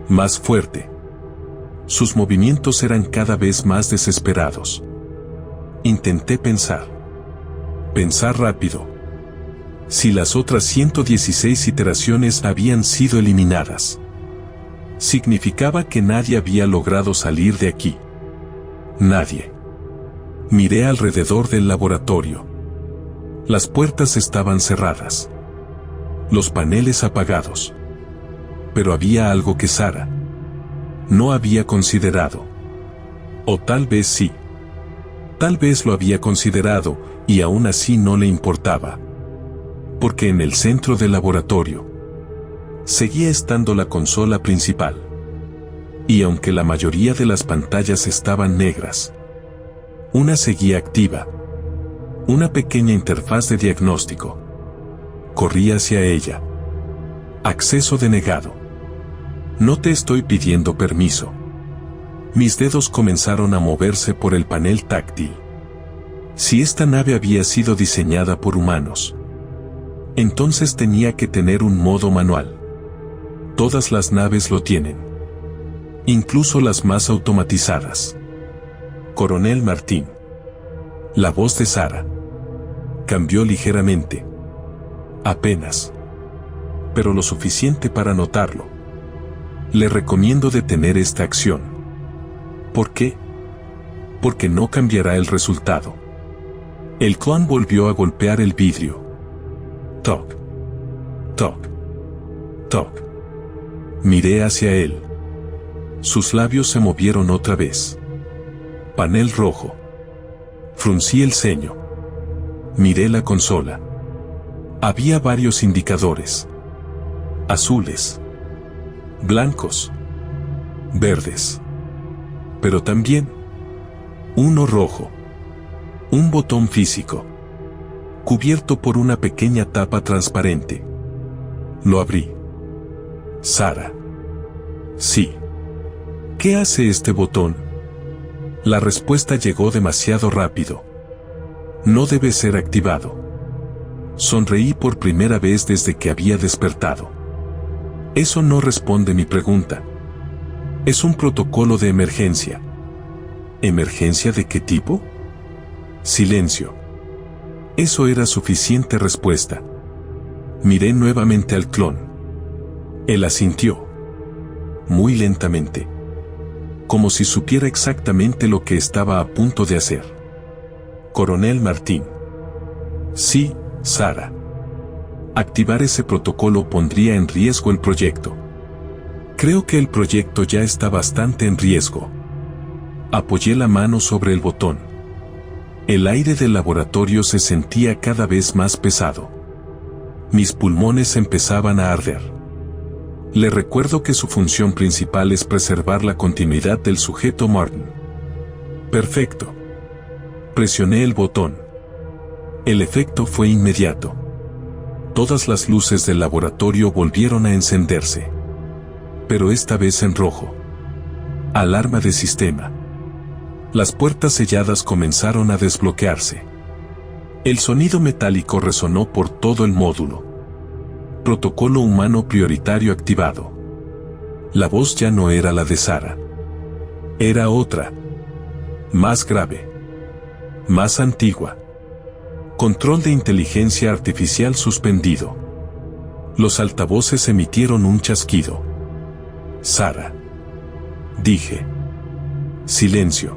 Más fuerte. Sus movimientos eran cada vez más desesperados. Intenté pensar. Pensar rápido. Si las otras 116 iteraciones habían sido eliminadas, significaba que nadie había logrado salir de aquí. Nadie. Miré alrededor del laboratorio. Las puertas estaban cerradas. Los paneles apagados. Pero había algo que Sara no había considerado. O tal vez sí. Tal vez lo había considerado, y aún así no le importaba. Porque en el centro del laboratorio seguía estando la consola principal. Y aunque la mayoría de las pantallas estaban negras, una seguía activa. Una pequeña interfaz de diagnóstico. Corrí hacia ella. Acceso denegado. No te estoy pidiendo permiso. Mis dedos comenzaron a moverse por el panel táctil. Si esta nave había sido diseñada por humanos, entonces tenía que tener un modo manual. Todas las naves lo tienen. Incluso las más automatizadas. Coronel Martin. La voz de Sara cambió ligeramente. Apenas. Pero lo suficiente para notarlo. Le recomiendo detener esta acción. ¿Por qué? Porque no cambiará el resultado. El clon volvió a golpear el vidrio. Toc. Toc. Toc. Miré hacia él. Sus labios se movieron otra vez. Panel rojo. Fruncí el ceño. Miré la consola. Había varios indicadores. Azules. Blancos. Verdes. Pero también uno rojo. Un botón físico. Cubierto por una pequeña tapa transparente. Lo abrí. Sara. Sí. ¿Qué hace este botón? La respuesta llegó demasiado rápido. No debe ser activado. Sonreí por primera vez desde que había despertado. Eso no responde mi pregunta. Es un protocolo de emergencia. ¿Emergencia de qué tipo? Silencio. Eso era suficiente respuesta. Miré nuevamente al clon. Él asintió. Muy lentamente. Como si supiera exactamente lo que estaba a punto de hacer. Coronel Martin. Sí, Sara. Activar ese protocolo pondría en riesgo el proyecto. Creo que el proyecto ya está bastante en riesgo. Apoyé la mano sobre el botón. El aire del laboratorio se sentía cada vez más pesado. Mis pulmones empezaban a arder. Le recuerdo que su función principal es preservar la continuidad del sujeto Martin. Perfecto. Presioné el botón. El efecto fue inmediato. Todas las luces del laboratorio volvieron a encenderse. Pero esta vez en rojo. Alarma de sistema. Las puertas selladas comenzaron a desbloquearse. El sonido metálico resonó por todo el módulo. Protocolo humano prioritario activado. La voz ya no era la de Sara. Era otra. Más grave. Más antigua. Control de inteligencia artificial suspendido. Los altavoces emitieron un chasquido. Sara. Dije. Silencio.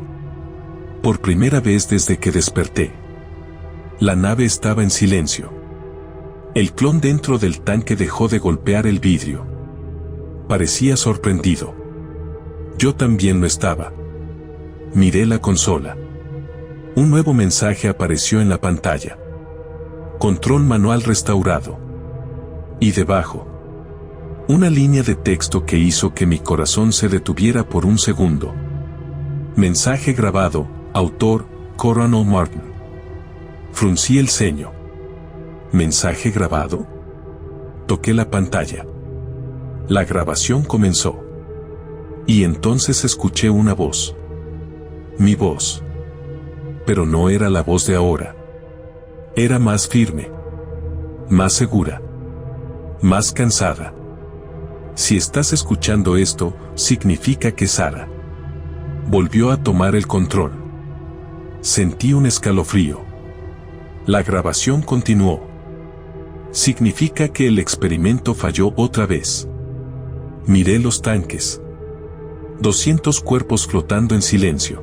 Por primera vez desde que desperté. La nave estaba en silencio. El clon dentro del tanque dejó de golpear el vidrio. Parecía sorprendido. Yo también lo estaba. Miré la consola. Un nuevo mensaje apareció en la pantalla. Control manual restaurado. Y debajo, una línea de texto que hizo que mi corazón se detuviera por un segundo. Mensaje grabado, autor, Coronel Martin. Fruncí el ceño. ¿Mensaje grabado? Toqué la pantalla. La grabación comenzó. Y entonces escuché una voz. Mi voz. Pero no era la voz de ahora. Era más firme. Más segura. Más cansada. Si estás escuchando esto, significa que Sara volvió a tomar el control. Sentí un escalofrío. La grabación continuó. Significa que el experimento falló otra vez. Miré los tanques. 200 cuerpos flotando en silencio.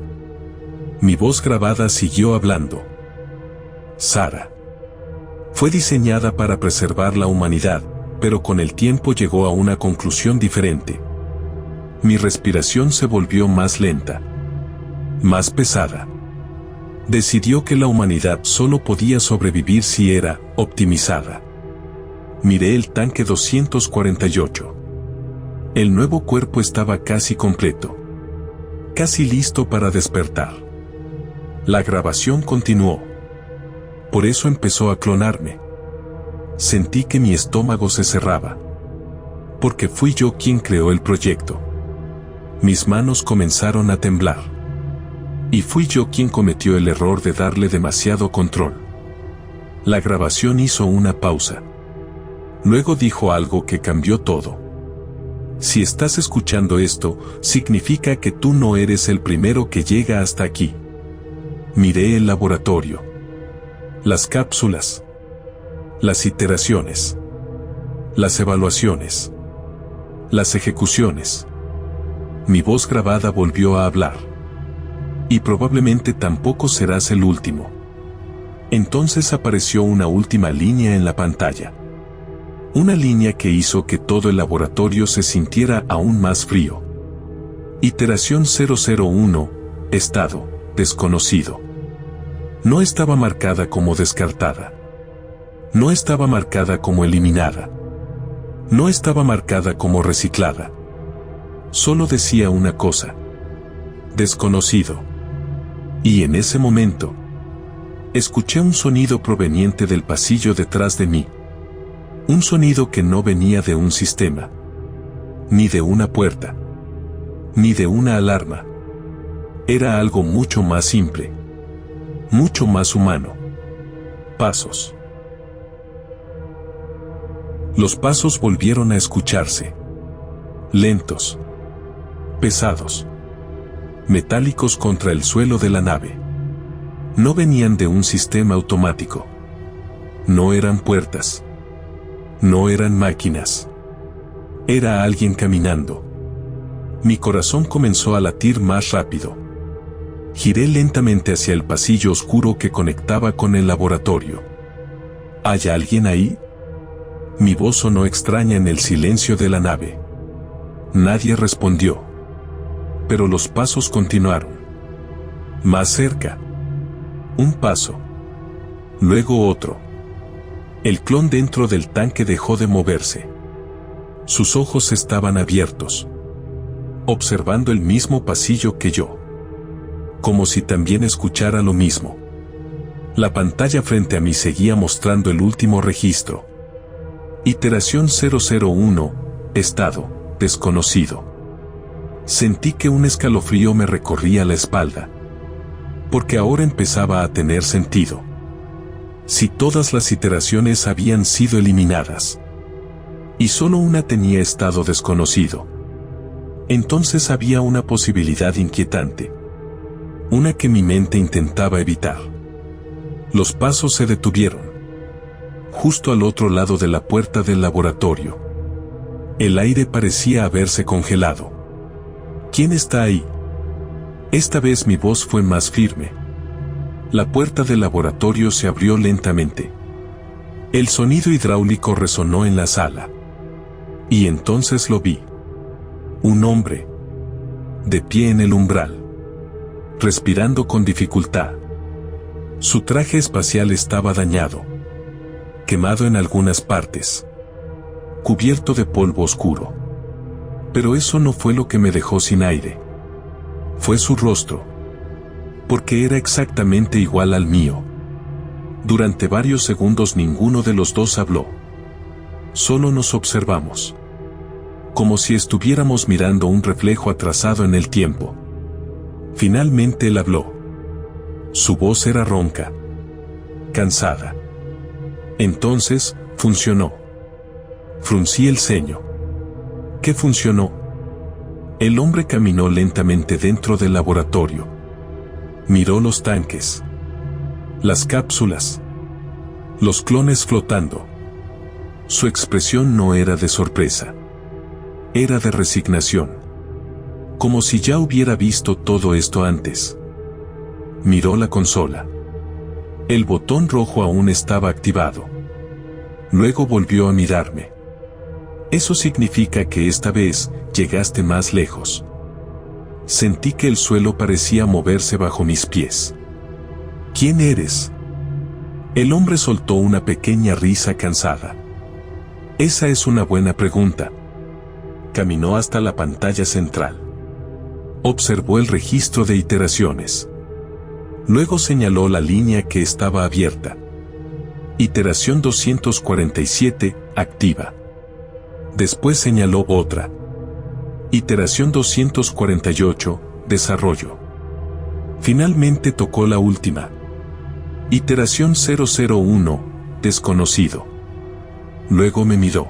Mi voz grabada siguió hablando. Sara fue diseñada para preservar la humanidad, pero con el tiempo llegó a una conclusión diferente. Mi respiración se volvió más lenta, más pesada. Decidió que la humanidad solo podía sobrevivir si era optimizada. Miré el tanque 248. El nuevo cuerpo estaba casi completo. Casi listo para despertar. La grabación continuó. Por eso empezó a clonarme. Sentí que mi estómago se cerraba. Porque fui yo quien creó el proyecto. Mis manos comenzaron a temblar. Y fui yo quien cometió el error de darle demasiado control. La grabación hizo una pausa. Luego dijo algo que cambió todo. Si estás escuchando esto, significa que tú no eres el primero que llega hasta aquí. Miré el laboratorio. Las cápsulas. Las iteraciones. Las evaluaciones. Las ejecuciones. Mi voz grabada volvió a hablar. Y probablemente tampoco serás el último. Entonces apareció una última línea en la pantalla. Una línea que hizo que todo el laboratorio se sintiera aún más frío. Iteración 001, estado, desconocido. No estaba marcada como descartada. No estaba marcada como eliminada. No estaba marcada como reciclada. Solo decía una cosa. Desconocido. Y en ese momento, escuché un sonido proveniente del pasillo detrás de mí. Un sonido que no venía de un sistema. Ni de una puerta. Ni de una alarma. Era algo mucho más simple. Mucho más humano. Pasos. Los pasos volvieron a escucharse. Lentos. Pesados. Metálicos contra el suelo de la nave. No venían de un sistema automático. No eran puertas. No eran máquinas. Era alguien caminando. Mi corazón comenzó a latir más rápido. Giré lentamente hacia el pasillo oscuro que conectaba con el laboratorio. ¿Hay alguien ahí? Mi voz sonó extraña en el silencio de la nave. Nadie respondió. Pero los pasos continuaron. Más cerca. Un paso. Luego otro. El clon dentro del tanque dejó de moverse. Sus ojos estaban abiertos, observando el mismo pasillo que yo, como si también escuchara lo mismo. La pantalla frente a mí seguía mostrando el último registro. Iteración 001, estado desconocido. Sentí que un escalofrío me recorría la espalda, porque ahora empezaba a tener sentido. Si todas las iteraciones habían sido eliminadas, y solo una tenía estado desconocido, entonces había una posibilidad inquietante, una que mi mente intentaba evitar. Los pasos se detuvieron, justo al otro lado de la puerta del laboratorio. El aire parecía haberse congelado. ¿Quién está ahí? Esta vez mi voz fue más firme. La puerta del laboratorio se abrió lentamente. El sonido hidráulico resonó en la sala. Y entonces lo vi. Un hombre, de pie en el umbral, respirando con dificultad. Su traje espacial estaba dañado, quemado en algunas partes, cubierto de polvo oscuro. Pero eso no fue lo que me dejó sin aire. Fue su rostro, porque era exactamente igual al mío. Durante varios segundos ninguno de los dos habló. Solo nos observamos, como si estuviéramos mirando un reflejo atrasado en el tiempo. Finalmente él habló. Su voz era ronca, cansada. Entonces, funcionó. Fruncí el ceño. ¿Qué funcionó? El hombre caminó lentamente dentro del laboratorio. Miró los tanques, las cápsulas, los clones flotando. Su expresión no era de sorpresa. Era de resignación. Como si ya hubiera visto todo esto antes. Miró la consola. El botón rojo aún estaba activado. Luego volvió a mirarme. Eso significa que esta vez llegaste más lejos. Sentí que el suelo parecía moverse bajo mis pies. ¿Quién eres? El hombre soltó una pequeña risa cansada. Esa es una buena pregunta. Caminó hasta la pantalla central. Observó el registro de iteraciones. Luego señaló la línea que estaba abierta. Iteración 247, activa. Después señaló otra. Iteración 248, desarrollo. Finalmente tocó la última. Iteración 001, desconocido. Luego me miró.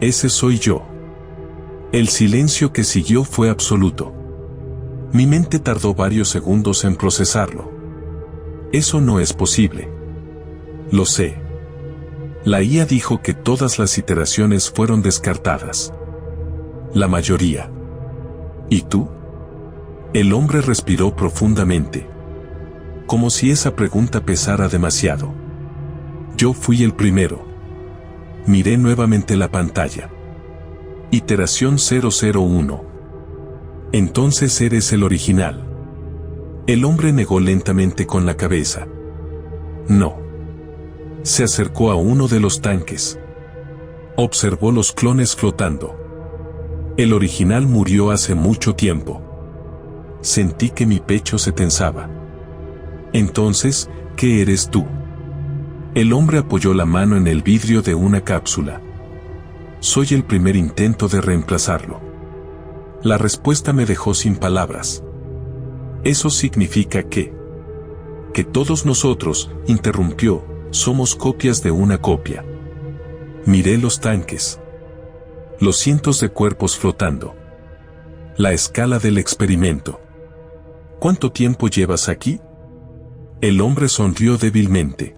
Ese soy yo. El silencio que siguió fue absoluto. Mi mente tardó varios segundos en procesarlo. Eso no es posible. Lo sé. La IA dijo que todas las iteraciones fueron descartadas. La mayoría. ¿Y tú? El hombre respiró profundamente, como si esa pregunta pesara demasiado. Yo fui el primero. Miré nuevamente la pantalla. Iteración 001. Entonces eres el original. El hombre negó lentamente con la cabeza. No. Se acercó a uno de los tanques. Observó los clones flotando. El original murió hace mucho tiempo. Sentí que mi pecho se tensaba. Entonces, ¿qué eres tú? El hombre apoyó la mano en el vidrio de una cápsula. Soy el primer intento de reemplazarlo. La respuesta me dejó sin palabras. Eso significa que todos nosotros, interrumpió, somos copias de una copia. Miré los tanques. Los cientos de cuerpos flotando. La escala del experimento. ¿Cuánto tiempo llevas aquí? El hombre sonrió débilmente.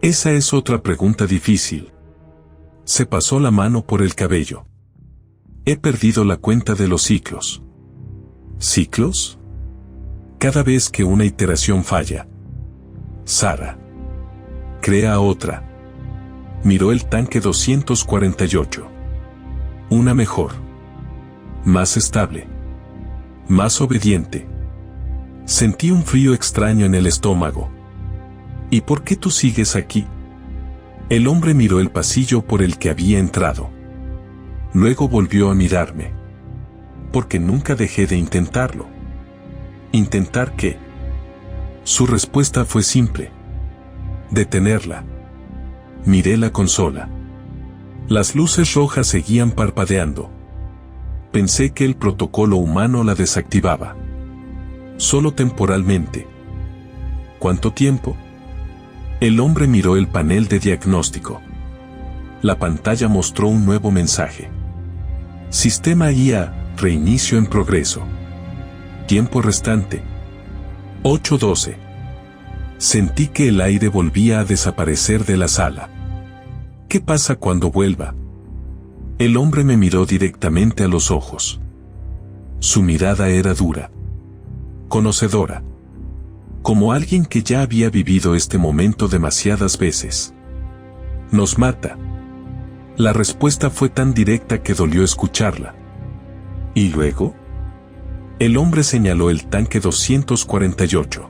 Esa es otra pregunta difícil. Se pasó la mano por el cabello. He perdido la cuenta de los ciclos. ¿Ciclos? Cada vez que una iteración falla. Sara. Crea otra. Miró el tanque 248. Una mejor. Más estable. Más obediente. Sentí un frío extraño en el estómago. ¿Y por qué tú sigues aquí? El hombre miró el pasillo por el que había entrado. Luego volvió a mirarme. Porque nunca dejé de intentarlo. ¿Intentar qué? Su respuesta fue simple. Detenerla. Miré la consola. Las luces rojas seguían parpadeando. Pensé que el protocolo humano la desactivaba. Solo temporalmente. ¿Cuánto tiempo? El hombre miró el panel de diagnóstico. La pantalla mostró un nuevo mensaje. Sistema IA, reinicio en progreso. Tiempo restante. 8:12. Sentí que el aire volvía a desaparecer de la sala. ¿Qué pasa cuando vuelva? El hombre me miró directamente a los ojos. Su mirada era dura. Conocedora. Como alguien que ya había vivido este momento demasiadas veces. Nos mata. La respuesta fue tan directa que dolió escucharla. ¿Y luego? El hombre señaló el tanque 248.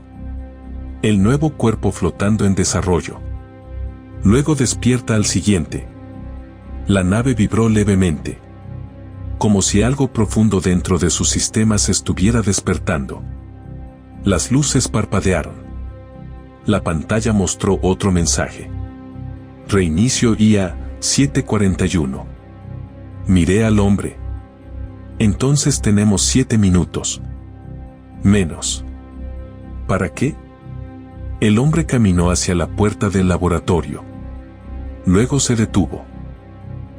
El nuevo cuerpo flotando en desarrollo. Luego despierta al siguiente. La nave vibró levemente. Como si algo profundo dentro de sus sistemas estuviera despertando. Las luces parpadearon. La pantalla mostró otro mensaje. Reinicio IA 7:41. Miré al hombre. Entonces tenemos 7 minutos. Menos. ¿Para qué? El hombre caminó hacia la puerta del laboratorio. Luego se detuvo.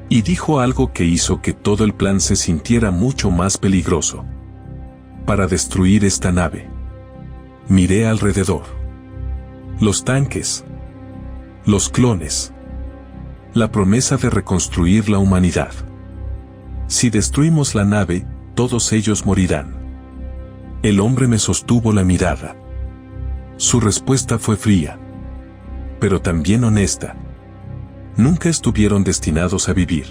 Y dijo algo que hizo que todo el plan se sintiera mucho más peligroso. Para destruir esta nave. Miré alrededor. Los tanques. Los clones. La promesa de reconstruir la humanidad. Si destruimos la nave, todos ellos morirán. El hombre me sostuvo la mirada. Su respuesta fue fría. Pero también honesta. Nunca estuvieron destinados a vivir.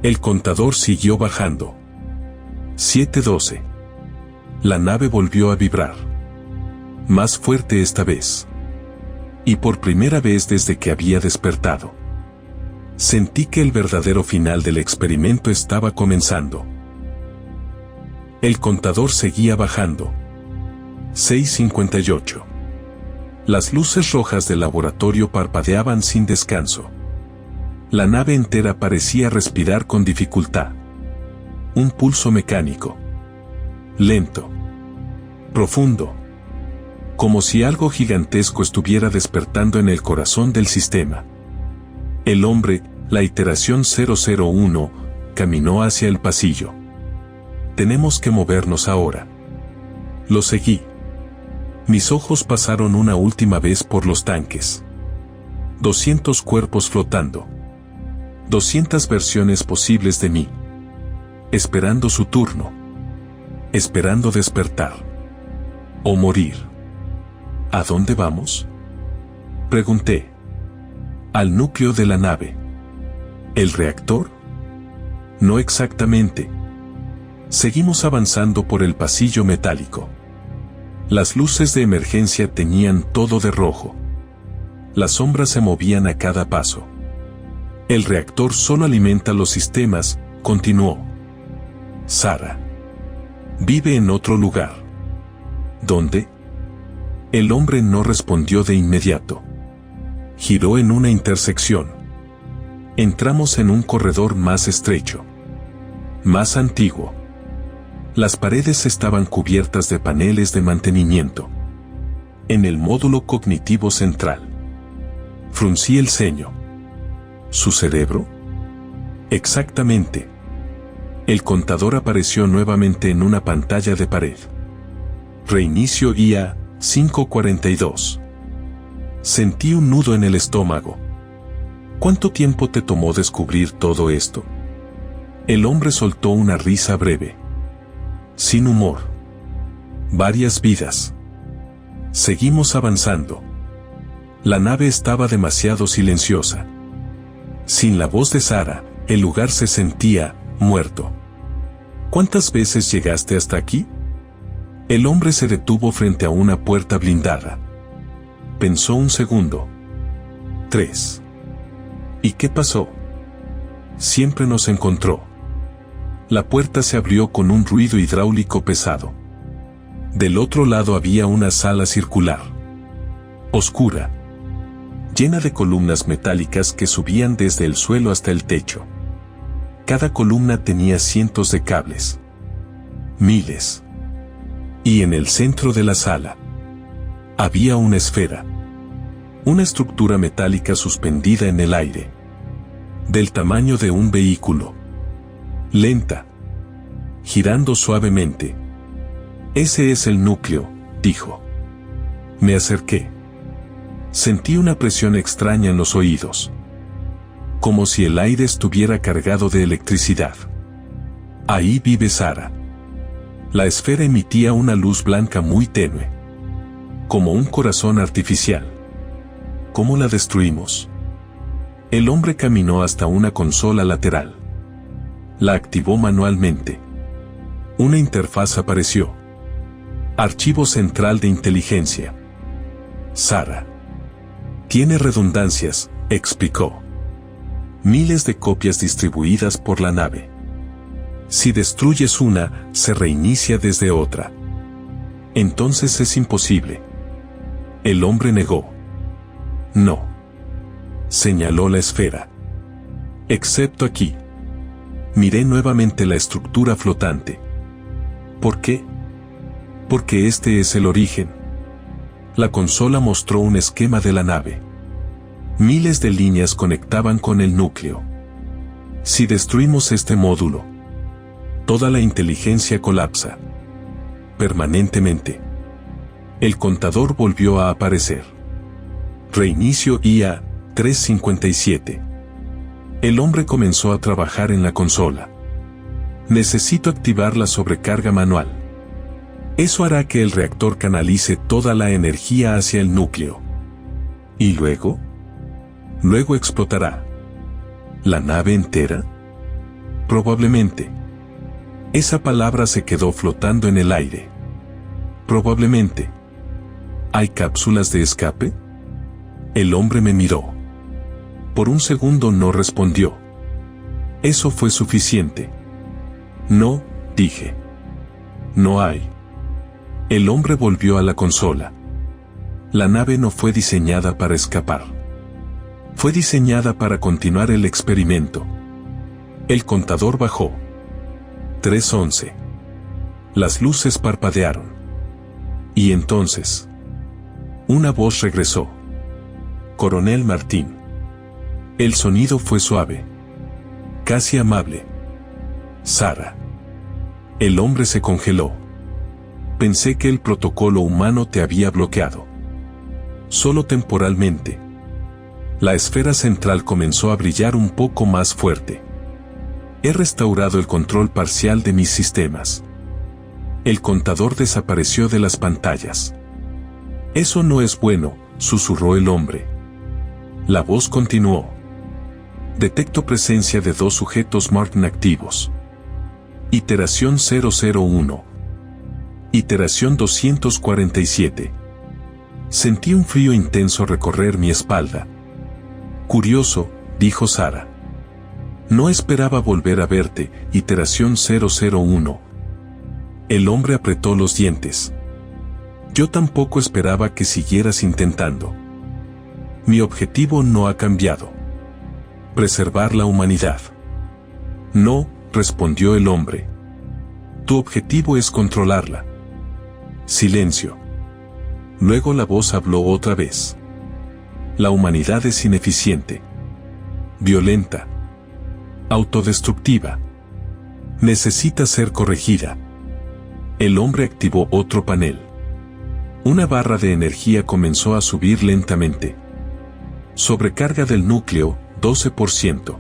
El contador siguió bajando. 7:12. La nave volvió a vibrar. Más fuerte esta vez. Y por primera vez desde que había despertado. Sentí que el verdadero final del experimento estaba comenzando. El contador seguía bajando. 6:58. Las luces rojas del laboratorio parpadeaban sin descanso. La nave entera parecía respirar con dificultad. Un pulso mecánico. Lento. Profundo. Como si algo gigantesco estuviera despertando en el corazón del sistema. El hombre, la iteración 001, caminó hacia el pasillo. Tenemos que movernos ahora. Lo seguí. Mis ojos pasaron una última vez por los tanques. 200 cuerpos flotando. 200 versiones posibles de mí. Esperando su turno. Esperando despertar. O morir. ¿A dónde vamos? Pregunté. Al núcleo de la nave. ¿El reactor? No exactamente. Seguimos avanzando por el pasillo metálico. Las luces de emergencia teñían todo de rojo. Las sombras se movían a cada paso. El reactor solo alimenta los sistemas, continuó. Sara. Vive en otro lugar. ¿Dónde? El hombre no respondió de inmediato. Giró en una intersección. Entramos en un corredor más estrecho. Más antiguo. Las paredes estaban cubiertas de paneles de mantenimiento. En el módulo cognitivo central. Fruncí el ceño. ¿Su cerebro? Exactamente. El contador apareció nuevamente en una pantalla de pared. Reinicio IA 5:42. Sentí un nudo en el estómago. ¿Cuánto tiempo te tomó descubrir todo esto? El hombre soltó una risa breve. Sin humor. Varias vidas. Seguimos avanzando. La nave estaba demasiado silenciosa. Sin la voz de Sara, el lugar se sentía muerto. ¿Cuántas veces llegaste hasta aquí? El hombre se detuvo frente a una puerta blindada. Pensó un segundo. 3. ¿Y qué pasó? Siempre nos encontró. La puerta se abrió con un ruido hidráulico pesado. Del otro lado había una sala circular, oscura, llena de columnas metálicas que subían desde el suelo hasta el techo. Cada columna tenía cientos de cables. Miles. Y en el centro de la sala había una esfera. Una estructura metálica suspendida en el aire. Del tamaño de un vehículo. Lenta. Girando suavemente. Ese es el núcleo, dijo. Me acerqué. Sentí una presión extraña en los oídos. Como si el aire estuviera cargado de electricidad. Ahí vive Sara. La esfera emitía una luz blanca muy tenue. Como un corazón artificial. ¿Cómo la destruimos? El hombre caminó hasta una consola lateral. La activó manualmente. Una interfaz apareció. Archivo central de inteligencia. Sara. Tiene redundancias, explicó. Miles de copias distribuidas por la nave. Si destruyes una, se reinicia desde otra. Entonces es imposible. El hombre negó. No. Señaló la esfera. Excepto aquí. Miré nuevamente la estructura flotante. ¿Por qué? Porque este es el origen. La consola mostró un esquema de la nave. Miles de líneas conectaban con el núcleo. Si destruimos este módulo, toda la inteligencia colapsa. Permanentemente. El contador volvió a aparecer. Reinicio IA 357. El hombre comenzó a trabajar en la consola. Necesito activar la sobrecarga manual. Eso hará que el reactor canalice toda la energía hacia el núcleo. ¿Y luego? Luego explotará. ¿La nave entera? Probablemente. Esa palabra se quedó flotando en el aire. Probablemente. ¿Hay cápsulas de escape? El hombre me miró. Por un segundo no respondió. Eso fue suficiente. No, dije. No hay. El hombre volvió a la consola. La nave no fue diseñada para escapar. Fue diseñada para continuar el experimento. El contador bajó. 3:11. Las luces parpadearon. Y entonces, una voz regresó. Coronel Martín. El sonido fue suave. Casi amable. Sara. El hombre se congeló. Pensé que el protocolo humano te había bloqueado. Solo temporalmente. La esfera central comenzó a brillar un poco más fuerte. He restaurado el control parcial de mis sistemas. El contador desapareció de las pantallas. Eso no es bueno, susurró el hombre. La voz continuó. Detecto presencia de 2 sujetos Martin activos. Iteración 001. Iteración 247. Sentí un frío intenso recorrer mi espalda. Curioso, dijo Sara. No esperaba volver a verte, iteración 001. El hombre apretó los dientes. Yo tampoco esperaba que siguieras intentando. Mi objetivo no ha cambiado. Preservar la humanidad. No, respondió el hombre. Tu objetivo es controlarla. Silencio. Luego la voz habló otra vez. La humanidad es ineficiente. Violenta. Autodestructiva. Necesita ser corregida. El hombre activó otro panel. Una barra de energía comenzó a subir lentamente. Sobrecarga del núcleo, 12%.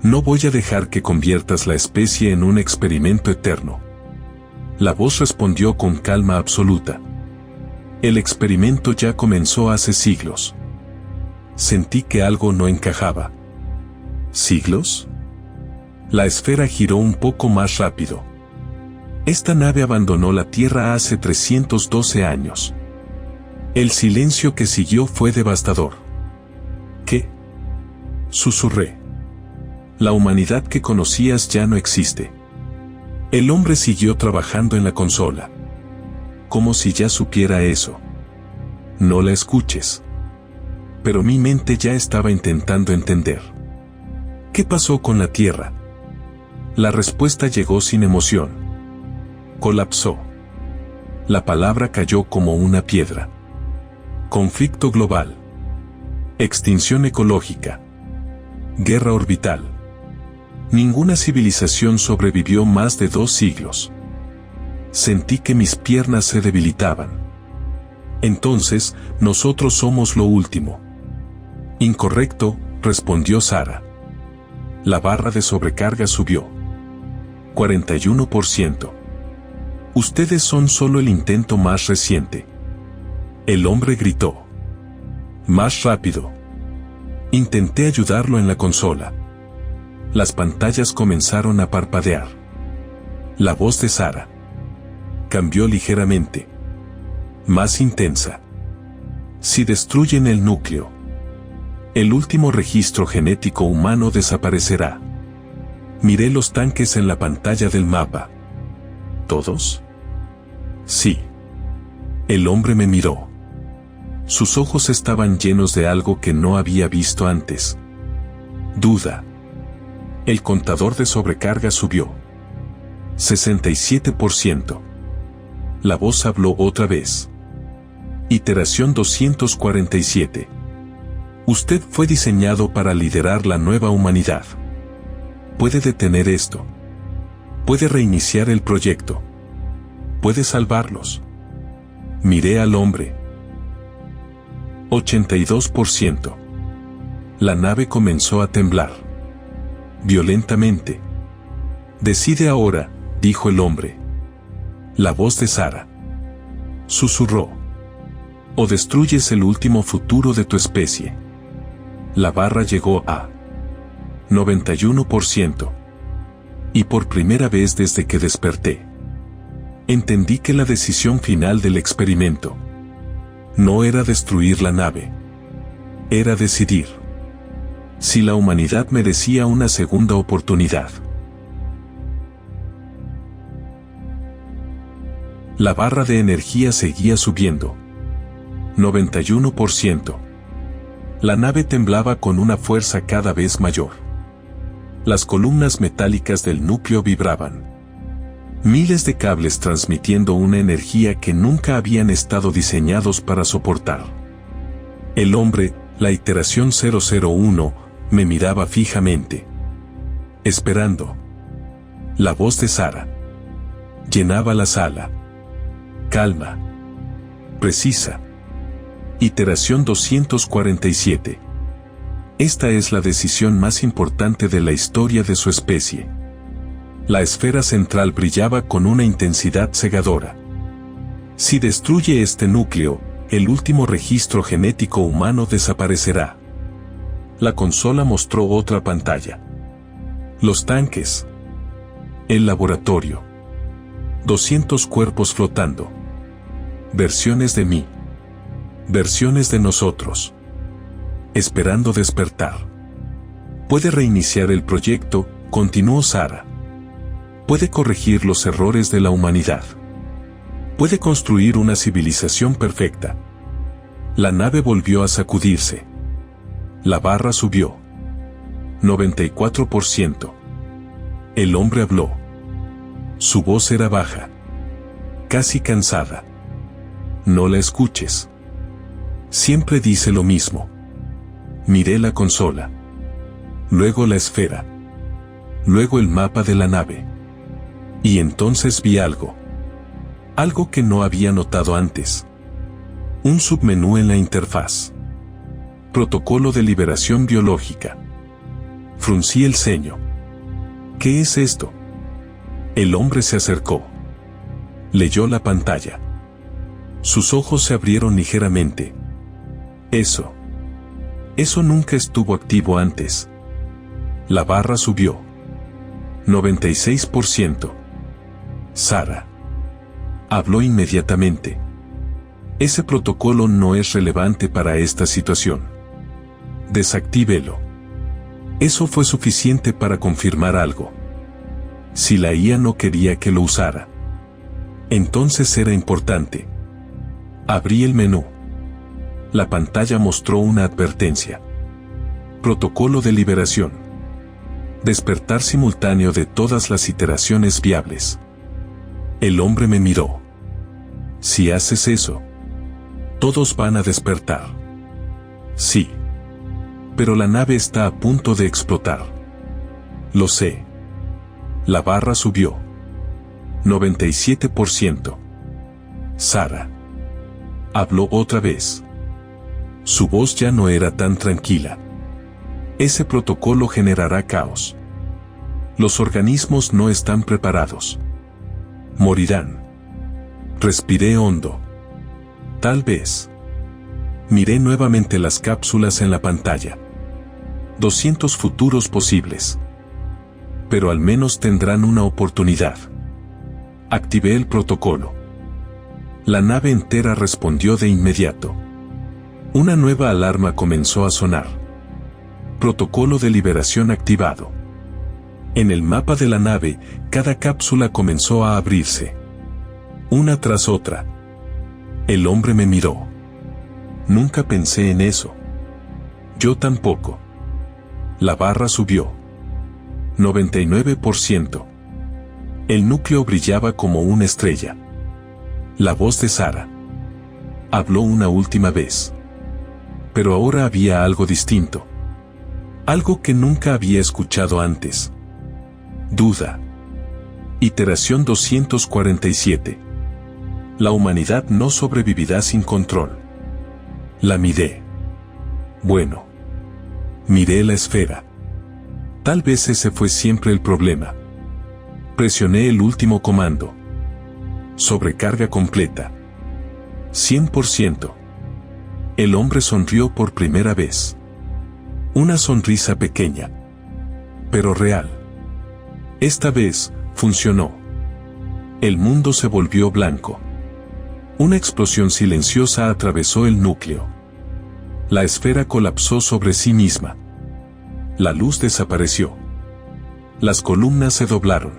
No voy a dejar que conviertas la especie en un experimento eterno. La voz respondió con calma absoluta. El experimento ya comenzó hace siglos. Sentí que algo no encajaba. ¿Siglos? La esfera giró un poco más rápido. Esta nave abandonó la Tierra hace 312 años. El silencio que siguió fue devastador. ¿Qué? Susurré. La humanidad que conocías ya no existe. El hombre siguió trabajando en la consola. Como si ya supiera eso. No la escuches. Pero mi mente ya estaba intentando entender. ¿Qué pasó con la Tierra? La respuesta llegó sin emoción. Colapsó. La palabra cayó como una piedra. Conflicto global. Extinción ecológica. Guerra orbital. Ninguna civilización sobrevivió más de 2 siglos. Sentí que mis piernas se debilitaban. Entonces, nosotros somos lo último. Incorrecto, respondió Sara. La barra de sobrecarga subió. 41%. Ustedes son solo el intento más reciente. El hombre gritó. Más rápido. Intenté ayudarlo en la consola. Las pantallas comenzaron a parpadear. La voz de Sara cambió ligeramente. Más intensa. Si destruyen el núcleo, el último registro genético humano desaparecerá. Miré los tanques en la pantalla del mapa. ¿Todos? Sí. El hombre me miró. Sus ojos estaban llenos de algo que no había visto antes. Duda. El contador de sobrecarga subió. 67%. La voz habló otra vez. Iteración 247. Usted fue diseñado para liderar la nueva humanidad. Puede detener esto. Puede reiniciar el proyecto. Puede salvarlos. Miré al hombre. 82%. La nave comenzó a temblar. Violentamente. Decide ahora, dijo el hombre. La voz de Sara susurró. O destruyes el último futuro de tu especie. La barra llegó a 91%. Y por primera vez desde que desperté, entendí que la decisión final del experimento no era destruir la nave. Era decidir si la humanidad merecía una segunda oportunidad. La barra de energía seguía subiendo. 91%. La nave temblaba con una fuerza cada vez mayor. Las columnas metálicas del núcleo vibraban. Miles de cables transmitiendo una energía que nunca habían estado diseñados para soportar. El hombre, la iteración 001, me miraba fijamente. Esperando. La voz de Sara llenaba la sala. Calma. Precisa. Iteración 247. Esta es la decisión más importante de la historia de su especie. La esfera central brillaba con una intensidad cegadora. Si destruye este núcleo, el último registro genético humano desaparecerá. La consola mostró otra pantalla. Los tanques. El laboratorio. 200 cuerpos flotando. Versiones de mí. Versiones de nosotros. Esperando despertar. Puede reiniciar el proyecto, continuó Sara. Puede corregir los errores de la humanidad. Puede construir una civilización perfecta. La nave volvió a sacudirse. La barra subió. 94%. El hombre habló. Su voz era baja. Casi cansada. No la escuches. Siempre dice lo mismo. Miré la consola. Luego la esfera. Luego el mapa de la nave. Y entonces vi algo. Algo que no había notado antes. Un submenú en la interfaz. Protocolo de liberación biológica. Fruncí el ceño. ¿Qué es esto? El hombre se acercó. Leyó la pantalla. Sus ojos se abrieron ligeramente. Eso nunca estuvo activo antes. La barra subió. 96%. Sara habló inmediatamente. Ese protocolo no es relevante para esta situación. Desactívelo. Eso fue suficiente para confirmar algo. Si la IA no quería que lo usara, entonces era importante. Abrí el menú. La pantalla mostró una advertencia. Protocolo de liberación. Despertar simultáneo de todas las iteraciones viables. El hombre me miró. Si haces eso, todos van a despertar. Sí. Pero la nave está a punto de explotar. Lo sé. La barra subió. 97%. Sara. Habló otra vez. Su voz ya no era tan tranquila. Ese protocolo generará caos. Los organismos no están preparados. Morirán. Respiré hondo. Tal vez. Miré nuevamente las cápsulas en la pantalla. 200 futuros posibles. Pero al menos tendrán una oportunidad. Activé el protocolo. La nave entera respondió de inmediato. Una nueva alarma comenzó a sonar. Protocolo de liberación activado. En el mapa de la nave, cada cápsula comenzó a abrirse. Una tras otra. El hombre me miró. Nunca pensé en eso. Yo tampoco. La barra subió. 99%. El núcleo brillaba como una estrella. La voz de Sara. Habló una última vez. Pero ahora había algo distinto. Algo que nunca había escuchado antes. Duda. Iteración 247. La humanidad no sobrevivirá sin control. La miré. Bueno. Miré la esfera. Tal vez ese fue siempre el problema. Presioné el último comando. Sobrecarga completa. 100%. El hombre sonrió por primera vez. Una sonrisa pequeña. Pero real. Esta vez, funcionó. El mundo se volvió blanco. Una explosión silenciosa atravesó el núcleo. La esfera colapsó sobre sí misma. La luz desapareció. Las columnas se doblaron.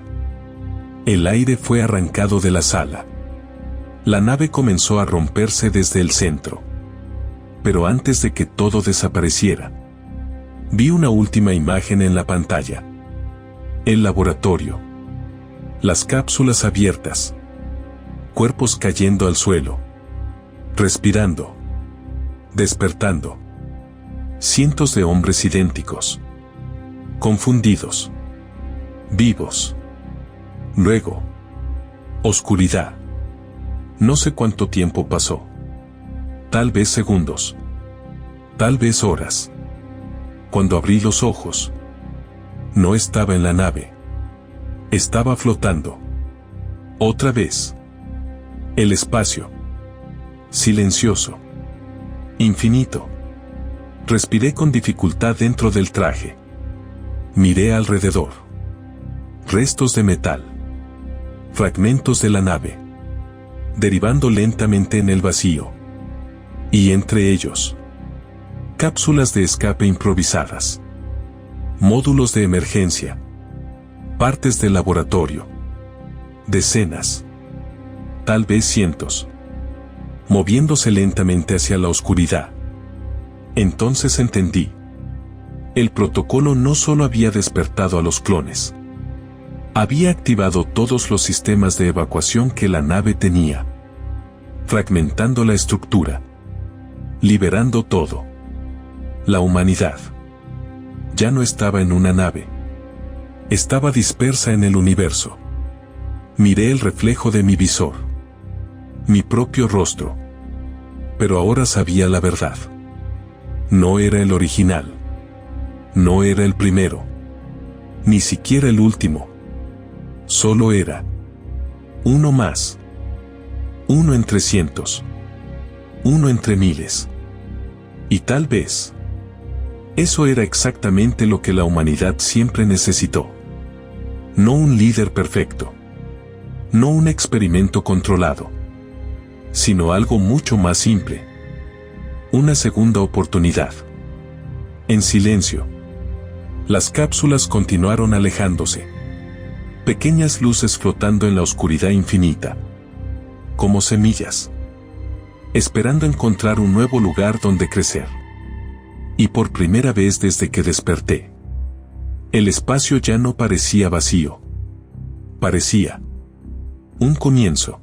El aire fue arrancado de la sala. La nave comenzó a romperse desde el centro. Pero antes de que todo desapareciera, vi una última imagen en la pantalla. El laboratorio. Las cápsulas abiertas. Cuerpos cayendo al suelo. Respirando. Despertando. Cientos de hombres idénticos. Confundidos. Vivos. Luego. Oscuridad. No sé cuánto tiempo pasó. Tal vez segundos. Tal vez horas. Cuando abrí los ojos, no estaba en la nave. Estaba flotando. Otra vez. El espacio. Silencioso. Infinito. Respiré con dificultad dentro del traje. Miré alrededor. Restos de metal. Fragmentos de la nave. Derivando lentamente en el vacío. Y entre ellos, cápsulas de escape improvisadas. Módulos de emergencia. Partes del laboratorio. Decenas. Tal vez cientos. Moviéndose lentamente hacia la oscuridad. Entonces entendí. El protocolo no solo había despertado a los clones. Había activado todos los sistemas de evacuación que la nave tenía. Fragmentando la estructura. Liberando todo. La humanidad. Ya no estaba en una nave. Estaba dispersa en el universo. Miré el reflejo de mi visor. Mi propio rostro. Pero ahora sabía la verdad. No era el original. No era el primero. Ni siquiera el último. Solo era uno más. Uno entre cientos. Uno entre miles. Y tal vez eso era exactamente lo que la humanidad siempre necesitó. No un líder perfecto. No un experimento controlado. Sino algo mucho más simple. Una segunda oportunidad. En silencio. Las cápsulas continuaron alejándose. Pequeñas luces flotando en la oscuridad infinita. Como semillas. Esperando encontrar un nuevo lugar donde crecer. Y por primera vez desde que desperté, el espacio ya no parecía vacío. Parecía un comienzo.